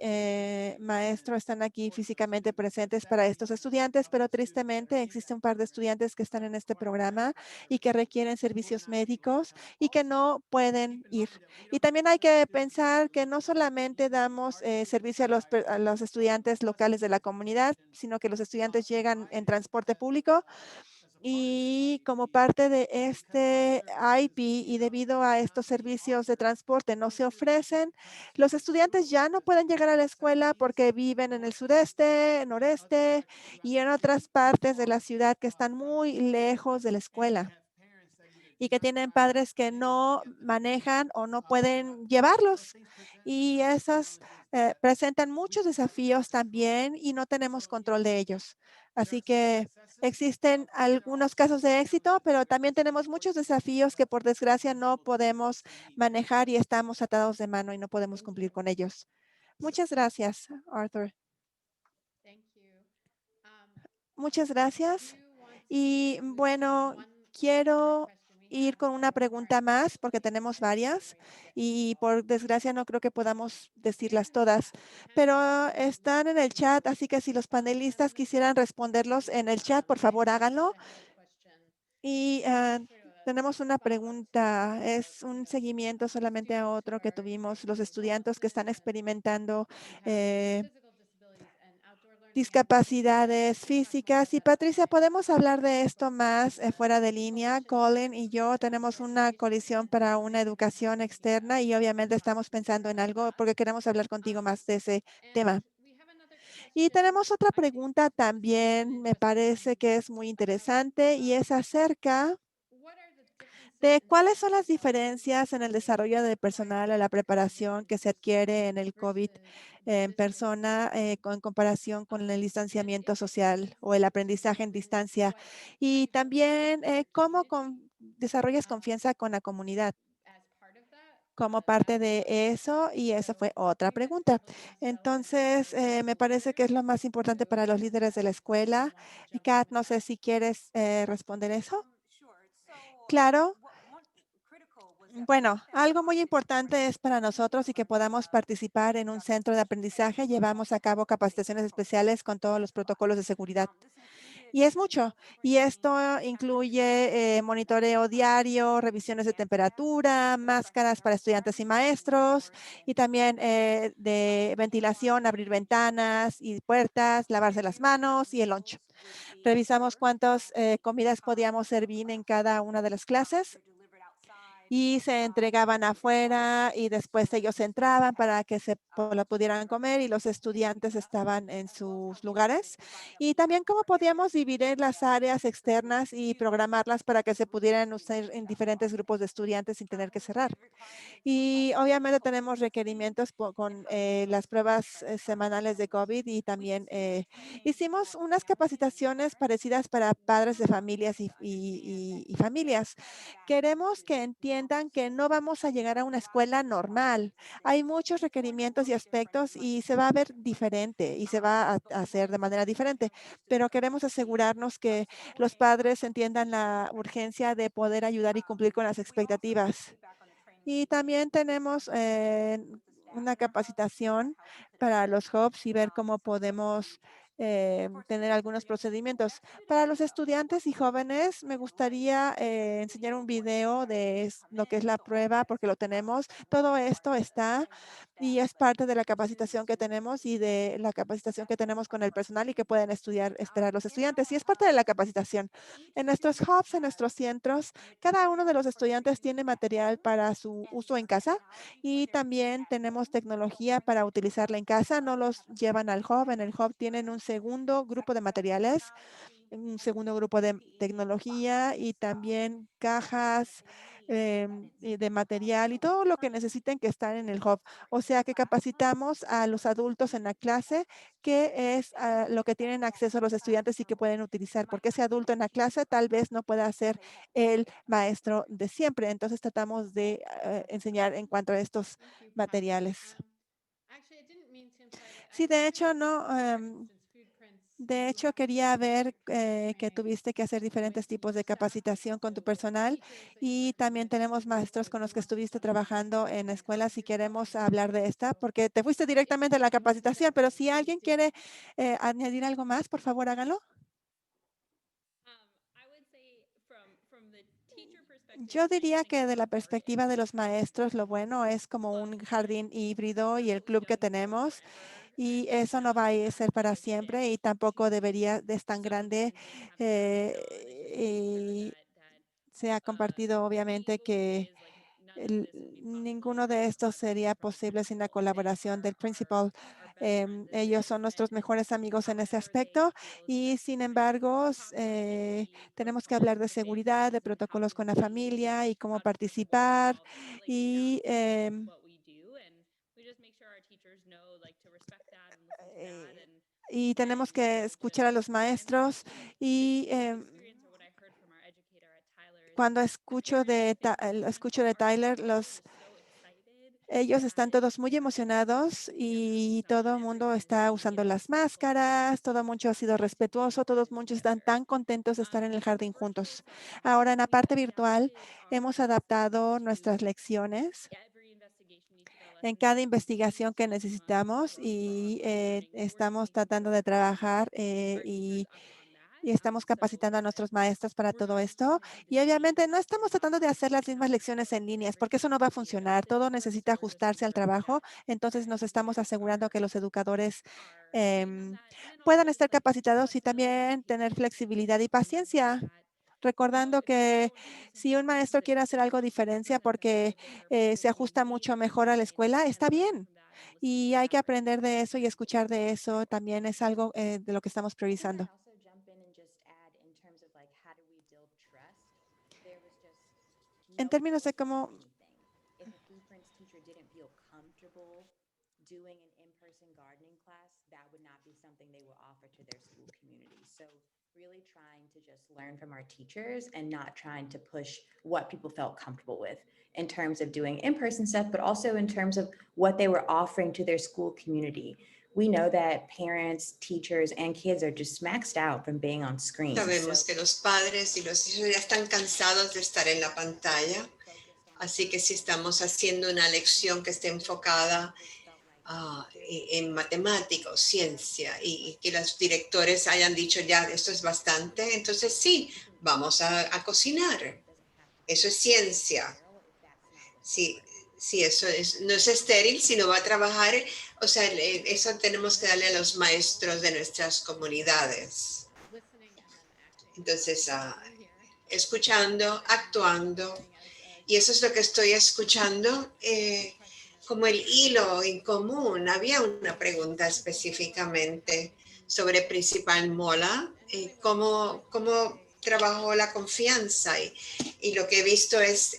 maestro están aquí físicamente presentes para estos estudiantes, pero tristemente existe un par de estudiantes que están en este programa y que requieren servicios médicos y que no pueden ir. Y también hay que pensar que no solamente damos servicio a los estudiantes locales de la comunidad, sino que los estudiantes llegan en transporte público y como parte de este IP y debido a estos servicios de transporte no se ofrecen, los estudiantes ya no pueden llegar a la escuela porque viven en el sudeste, noreste y en otras partes de la ciudad que están muy lejos de la escuela y que tienen padres que no manejan o no pueden llevarlos. Y esas presentan muchos desafíos también y no tenemos control de ellos. Así que existen algunos casos de éxito, pero también tenemos muchos desafíos que por desgracia no podemos manejar y estamos atados de mano y no podemos cumplir con ellos. Muchas gracias, Arthur. Thank you. Muchas gracias. Y bueno, quiero ir con una pregunta más porque tenemos varias y por desgracia no creo que podamos decirlas todas, pero están en el chat, así que si los panelistas quisieran responderlos en el chat, por favor háganlo. Y tenemos una pregunta, es un seguimiento solamente a otro que tuvimos, los estudiantes que están experimentando discapacidades físicas. Y Patricia, ¿podemos hablar de esto más fuera de línea? Colin y yo tenemos una colisión para una educación externa y obviamente estamos pensando en algo porque queremos hablar contigo más de ese tema. Y tenemos otra pregunta también, me parece que es muy interesante y es acerca de cuáles son las diferencias en el desarrollo del personal o la preparación que se adquiere en el COVID en persona en comparación con el distanciamiento social o el aprendizaje en distancia. Y también desarrollas confianza con la comunidad como parte de eso, y esa fue otra pregunta. Entonces, me parece que es lo más importante para los líderes de la escuela. Kat, no sé si quieres responder eso. Claro. Bueno, algo muy importante es para nosotros y que podamos participar en un centro de aprendizaje. Llevamos a cabo capacitaciones especiales con todos los protocolos de seguridad. Y es mucho. Y esto incluye monitoreo diario, revisiones de temperatura, máscaras para estudiantes y maestros, y también de ventilación, abrir ventanas y puertas, lavarse las manos y el lunch. Revisamos cuántas comidas podíamos servir en cada una de las clases y se entregaban afuera y después ellos entraban para que la pudieran comer y los estudiantes estaban en sus lugares. Y también cómo podíamos dividir las áreas externas y programarlas para que se pudieran usar en diferentes grupos de estudiantes sin tener que cerrar. Y obviamente tenemos requerimientos con las pruebas semanales de COVID y también hicimos unas capacitaciones parecidas para padres de familias y familias. Queremos que entiendan que no vamos a llegar a una escuela normal. Hay muchos requerimientos y aspectos y se va a ver diferente y se va a hacer de manera diferente, pero queremos asegurarnos que los padres entiendan la urgencia de poder ayudar y cumplir con las expectativas. Y también tenemos una capacitación para los hubs y ver cómo podemos tener algunos procedimientos. Para los estudiantes y jóvenes, me gustaría enseñar un video de lo que es la prueba, porque lo tenemos. Todo esto está y es parte de la capacitación que tenemos y de la capacitación que tenemos con el personal y que pueden esperar los estudiantes. Y es parte de la capacitación. En nuestros hubs, en nuestros centros, cada uno de los estudiantes tiene material para su uso en casa y también tenemos tecnología para utilizarla en casa. No los llevan al hub. En el hub tienen un segundo grupo de materiales, un segundo grupo de tecnología y también cajas y de material y todo lo que necesiten que están en el hub. O sea que capacitamos a los adultos en la clase, que es lo que tienen acceso a los estudiantes y que pueden utilizar, porque ese adulto en la clase tal vez no pueda ser el maestro de siempre. Entonces tratamos de enseñar en cuanto a estos materiales. Sí, de hecho, no. De hecho, quería ver que tuviste que hacer diferentes tipos de capacitación con tu personal y también tenemos maestros con los que estuviste trabajando en escuelas y queremos hablar de esta porque te fuiste directamente a la capacitación, pero si alguien quiere añadir algo más, por favor, háganlo. Yo diría que de la perspectiva de los maestros, lo bueno es como un jardín híbrido y el club que tenemos. Y eso no va a ser para siempre y tampoco debería de ser tan grande. Y se ha compartido obviamente que ninguno de estos sería posible sin la colaboración del principal. Ellos son nuestros mejores amigos en ese aspecto y sin embargo tenemos que hablar de seguridad, de protocolos con la familia y cómo participar y y tenemos que escuchar a los maestros y cuando escucho de Tyler, ellos están todos muy emocionados y todo el mundo está usando las máscaras, todo mundo ha sido respetuoso, todos muchos están tan contentos de estar en el jardín juntos. Ahora, en la parte virtual, hemos adaptado nuestras lecciones en cada investigación que necesitamos y estamos tratando de trabajar y estamos capacitando a nuestros maestros para todo esto. Y obviamente no estamos tratando de hacer las mismas lecciones en líneas porque eso no va a funcionar. Todo necesita ajustarse al trabajo. Entonces nos estamos asegurando que los educadores puedan estar capacitados y también tener flexibilidad y paciencia. Recordando que si un maestro quiere hacer algo diferencia porque se ajusta mucho mejor a la escuela, está bien. Y hay que aprender de eso y escuchar de eso. También es algo de lo que estamos priorizando. En términos de cómo doing an in-person gardening class, that would not be something they will offer to their school community. So really trying to just learn from our teachers and not trying to push what people felt comfortable with in terms of doing in-person stuff, but also in terms of what they were offering to their school community. We know that parents, teachers, and kids are just maxed out from being on screen. Sabemos que los padres y los hijos ya están cansados de estar en la pantalla, así que si estamos haciendo una lección que esté enfocada en matemáticos, ciencia, y que los directores hayan dicho ya, esto es bastante, entonces sí, vamos a cocinar. Eso es ciencia. Sí, sí, eso no es estéril, sino va a trabajar. O sea, eso tenemos que darle a los maestros de nuestras comunidades. Entonces, escuchando, actuando, y eso es lo que estoy escuchando. Como el hilo en común, había una pregunta específicamente sobre Principal Mola, cómo trabajó la confianza y lo que he visto es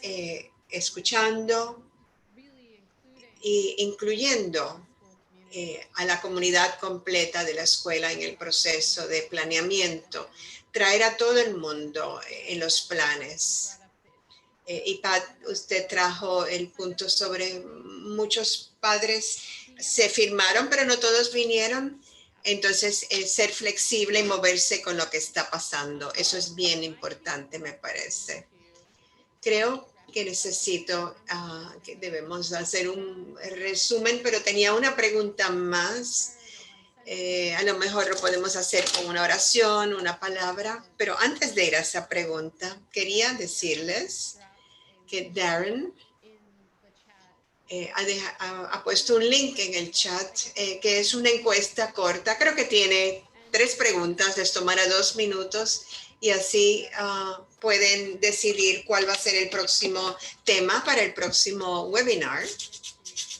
escuchando e incluyendo a la comunidad completa de la escuela en el proceso de planeamiento, traer a todo el mundo en los planes. Y Pat, usted trajo el punto sobre muchos padres se firmaron, pero no todos vinieron. Entonces, ser flexible y moverse con lo que está pasando. Eso es bien importante, me parece. Creo que que debemos hacer un resumen, pero tenía una pregunta más. A lo mejor lo podemos hacer con una oración, una palabra, pero antes de ir a esa pregunta, quería decirles que Darren ha puesto un link en el chat que es una encuesta corta, creo que tiene 3 preguntas, les tomará 2 minutos y así pueden decidir cuál va a ser el próximo tema para el próximo webinar.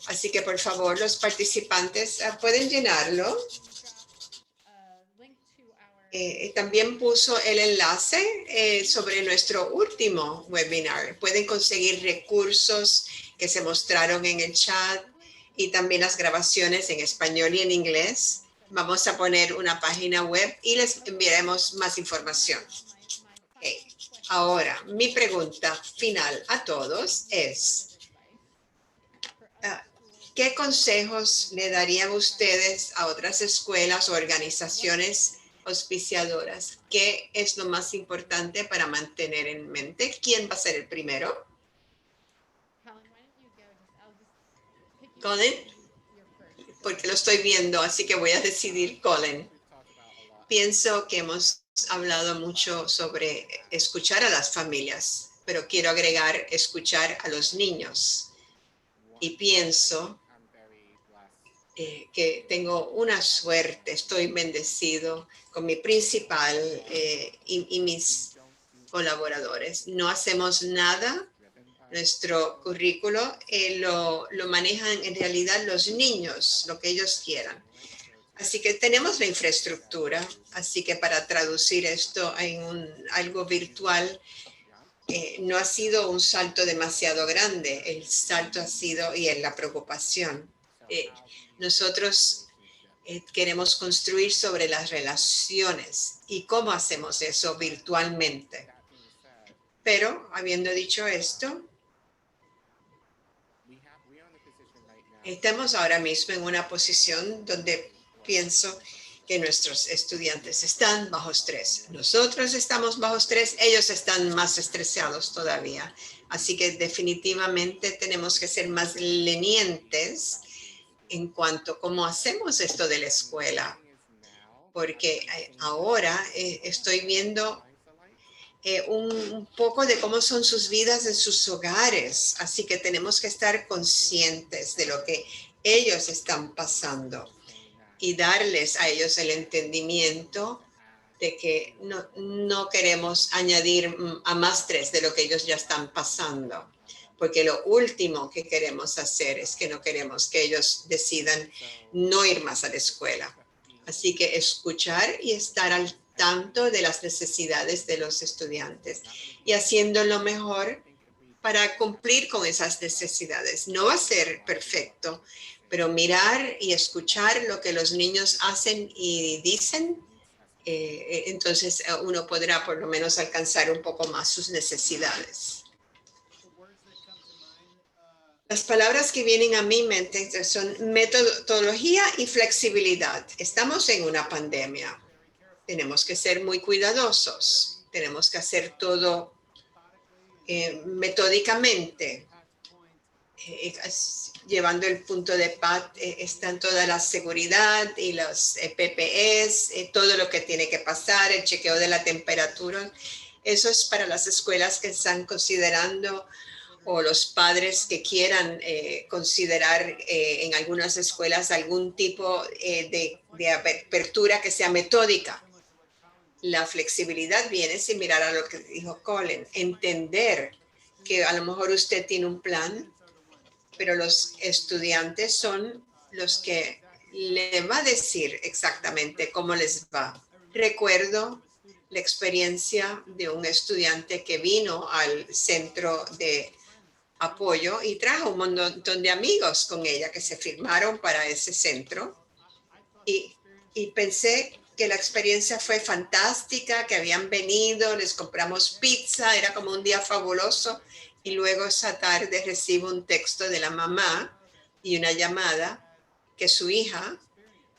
Así que por favor los participantes pueden llenarlo. También puso el enlace sobre nuestro último webinar. Pueden conseguir recursos que se mostraron en el chat y también las grabaciones en español y en inglés. Vamos a poner una página web y les enviaremos más información. Okay. Ahora, mi pregunta final a todos es, ¿qué consejos le darían ustedes a otras escuelas o organizaciones auspiciadoras. ¿Qué es lo más importante para mantener en mente? ¿Quién va a ser el primero? Colin, why don't you go? I'll just pick you Colin, your first. porque lo estoy viendo, así que voy a decidir Colin. Pienso que hemos hablado mucho sobre escuchar a las familias, pero quiero agregar escuchar a los niños. Y pienso que tengo una suerte, estoy bendecido con mi principal y mis colaboradores. No hacemos nada, nuestro currículo lo manejan en realidad los niños, lo que ellos quieran. Así que tenemos la infraestructura, así que para traducir esto en algo virtual, no ha sido un salto demasiado grande, el salto ha sido, y es la preocupación. Nosotros queremos construir sobre las relaciones y cómo hacemos eso virtualmente. Pero, habiendo dicho esto, estamos ahora mismo en una posición donde pienso que nuestros estudiantes están bajo estrés. Nosotros estamos bajo estrés, ellos están más estresados todavía. Así que definitivamente tenemos que ser más lenientes en cuanto a cómo hacemos esto de la escuela. Porque ahora estoy viendo un poco de cómo son sus vidas en sus hogares. Así que tenemos que estar conscientes de lo que ellos están pasando y darles a ellos el entendimiento de que no queremos añadir a más estrés de lo que ellos ya están pasando. Porque lo último que queremos hacer es que no queremos que ellos decidan no ir más a la escuela. Así que escuchar y estar al tanto de las necesidades de los estudiantes y haciendo lo mejor para cumplir con esas necesidades. No va a ser perfecto, pero mirar y escuchar lo que los niños hacen y dicen, entonces uno podrá por lo menos alcanzar un poco más sus necesidades. Las palabras que vienen a mi mente son metodología y flexibilidad. Estamos en una pandemia. Tenemos que ser muy cuidadosos. Tenemos que hacer todo metódicamente. Llevando el punto de paz, están toda la seguridad y los PPEs, todo lo que tiene que pasar, el chequeo de la temperatura. Eso es para las escuelas que están considerando o los padres que quieran considerar en algunas escuelas algún tipo de apertura que sea metódica. La flexibilidad viene sin mirar a lo que dijo Colin, entender que a lo mejor usted tiene un plan, pero los estudiantes son los que le va a decir exactamente cómo les va. Recuerdo la experiencia de un estudiante que vino al centro de apoyo y trajo un montón de amigos con ella que se firmaron para ese centro y pensé que la experiencia fue fantástica, que habían venido, les compramos pizza, era como un día fabuloso y luego esa tarde recibo un texto de la mamá y una llamada que su hija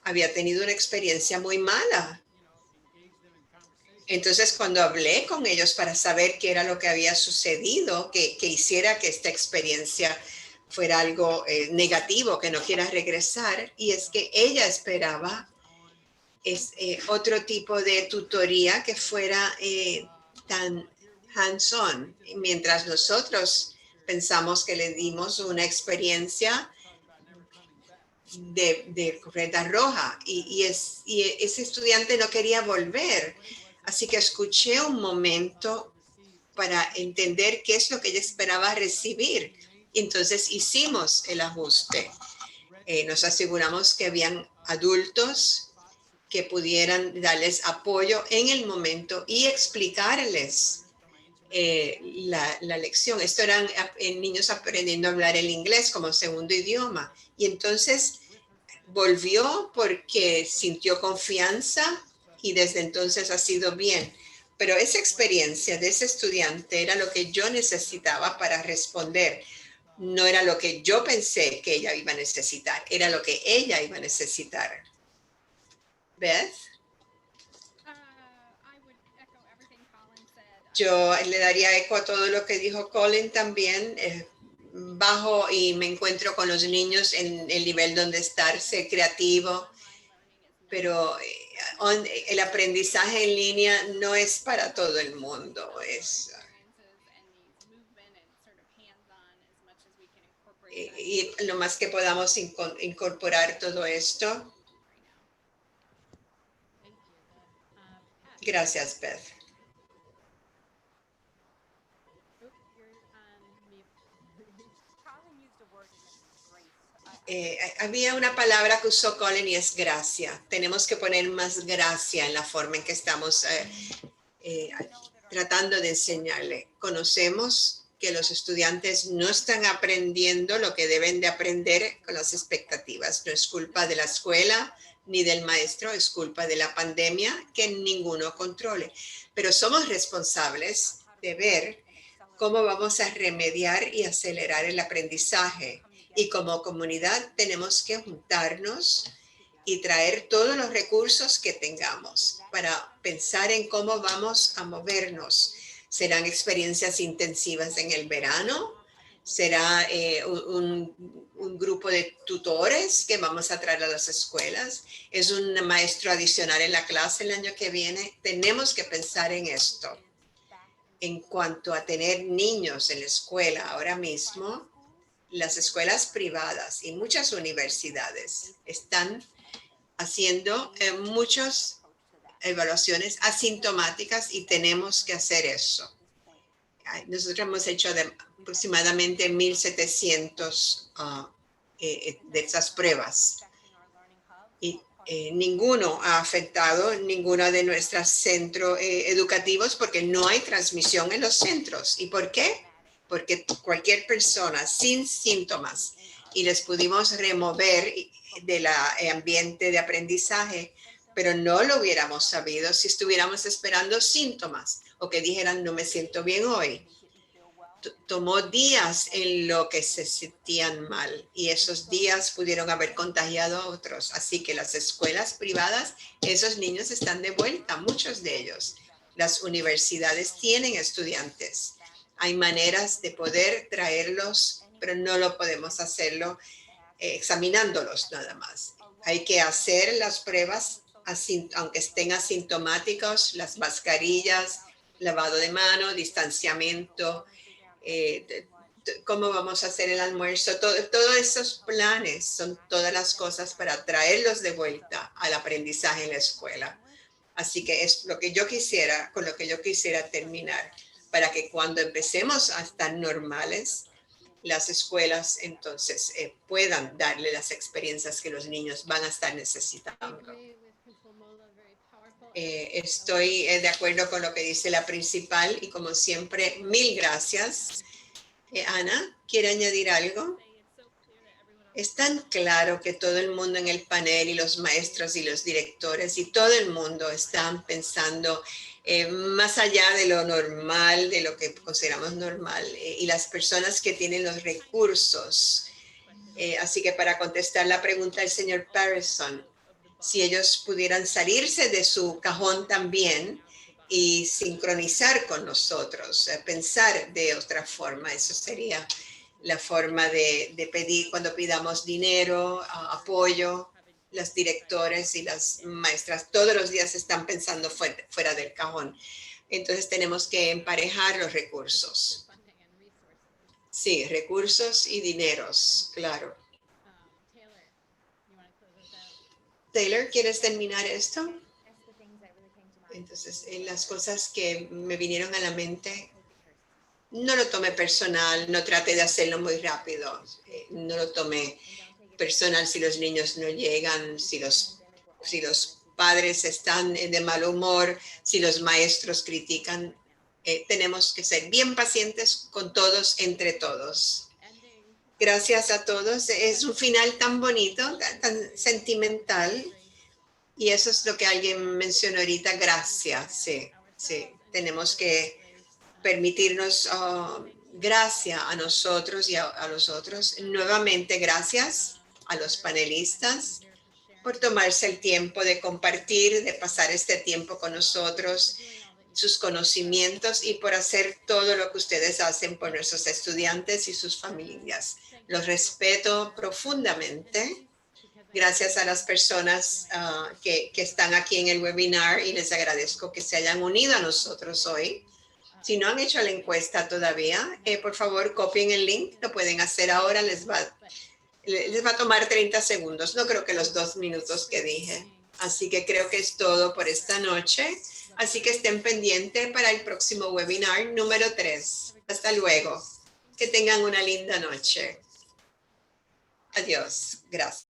había tenido una experiencia muy mala. Entonces, cuando hablé con ellos para saber qué era lo que había sucedido, que hiciera que esta experiencia fuera algo negativo, que no quiera regresar, y es que ella esperaba otro tipo de tutoría que fuera tan hands-on, mientras nosotros pensamos que le dimos una experiencia de reta roja y ese estudiante no quería volver. Así que escuché un momento para entender qué es lo que ella esperaba recibir. Y entonces hicimos el ajuste. Nos aseguramos que habían adultos que pudieran darles apoyo en el momento y explicarles la lección. Esto eran niños aprendiendo a hablar el inglés como segundo idioma. Y entonces volvió porque sintió confianza y desde entonces ha sido bien. Pero esa experiencia de ese estudiante era lo que yo necesitaba para responder. No era lo que yo pensé que ella iba a necesitar, era lo que ella iba a necesitar. Beth. Yo le daría eco a todo lo que dijo Colin también. Bajo y me encuentro con los niños en el nivel donde estar, ser creativo, pero el aprendizaje en línea no es para todo el mundo. Y lo más que podamos incorporar todo esto. Gracias, Beth. Había una palabra que usó Colin y es gracia. Tenemos que poner más gracia en la forma en que estamos tratando de enseñarle. Conocemos que los estudiantes no están aprendiendo lo que deben de aprender con las expectativas. No es culpa de la escuela ni del maestro, es culpa de la pandemia que ninguno controle. Pero somos responsables de ver cómo vamos a remediar y acelerar el aprendizaje. Y como comunidad tenemos que juntarnos y traer todos los recursos que tengamos para pensar en cómo vamos a movernos. Serán experiencias intensivas en el verano, será un grupo de tutores que vamos a traer a las escuelas, es un maestro adicional en la clase el año que viene. Tenemos que pensar en esto. En cuanto a tener niños en la escuela ahora mismo, las escuelas privadas y muchas universidades están haciendo muchas evaluaciones asintomáticas y tenemos que hacer eso. Nosotros hemos hecho aproximadamente 1,700 de esas pruebas y ninguno ha afectado ninguno de nuestros centros educativos porque no hay transmisión en los centros. ¿Y por qué? Porque cualquier persona sin síntomas y les pudimos remover del ambiente de aprendizaje, pero no lo hubiéramos sabido si estuviéramos esperando síntomas o que dijeran no me siento bien hoy. Tomó días en lo que se sentían mal y esos días pudieron haber contagiado a otros. Así que las escuelas privadas, esos niños están de vuelta, muchos de ellos. Las universidades tienen estudiantes. Hay maneras de poder traerlos, pero no lo podemos hacerlo examinándolos nada más. Hay que hacer las pruebas, aunque estén asintomáticos, las mascarillas, lavado de mano, distanciamiento, cómo vamos a hacer el almuerzo, todos esos planes son todas las cosas para traerlos de vuelta al aprendizaje en la escuela. Así que es lo que yo quisiera, con lo que yo quisiera terminar, para que cuando empecemos a estar normales, las escuelas entonces puedan darle las experiencias que los niños van a estar necesitando. Estoy de acuerdo con lo que dice la principal y como siempre, mil gracias. Ana, ¿quiere añadir algo? Es tan claro que todo el mundo en el panel y los maestros y los directores y todo el mundo están pensando más allá de lo normal, de lo que consideramos normal, y las personas que tienen los recursos. Así que para contestar la pregunta del señor Patterson, si ellos pudieran salirse de su cajón también y sincronizar con nosotros, pensar de otra forma, eso sería la forma de pedir cuando pidamos dinero, apoyo. Los directores y las maestras todos los días están pensando fuera del cajón. Entonces tenemos que emparejar los recursos. Sí, recursos y dineros, claro. Taylor, ¿quieres terminar esto? Entonces, las cosas que me vinieron a la mente, no lo tome personal, no trate de hacerlo muy rápido, no lo tome personal si los niños no llegan, si los padres están de mal humor, si los maestros critican. Tenemos que ser bien pacientes con todos, entre todos. Gracias a todos. Es un final tan bonito, tan sentimental. Y eso es lo que alguien mencionó ahorita, gracias. Sí, sí. Tenemos que permitirnos gracias a nosotros y a los otros. Nuevamente, gracias a los panelistas por tomarse el tiempo de compartir, de pasar este tiempo con nosotros. sus conocimientos y por hacer todo lo que ustedes hacen por nuestros estudiantes y sus familias. Los respeto profundamente. Gracias a las personas que están aquí en el webinar y les agradezco que se hayan unido a nosotros hoy. Si no han hecho la encuesta todavía, por favor copien el link. Lo pueden hacer ahora. Les va a tomar 30 segundos. No creo que los 2 minutos que dije. Así que creo que es todo por esta noche. Así que estén pendientes para el próximo webinar número 3. Hasta luego. Que tengan una linda noche. Adiós. Gracias.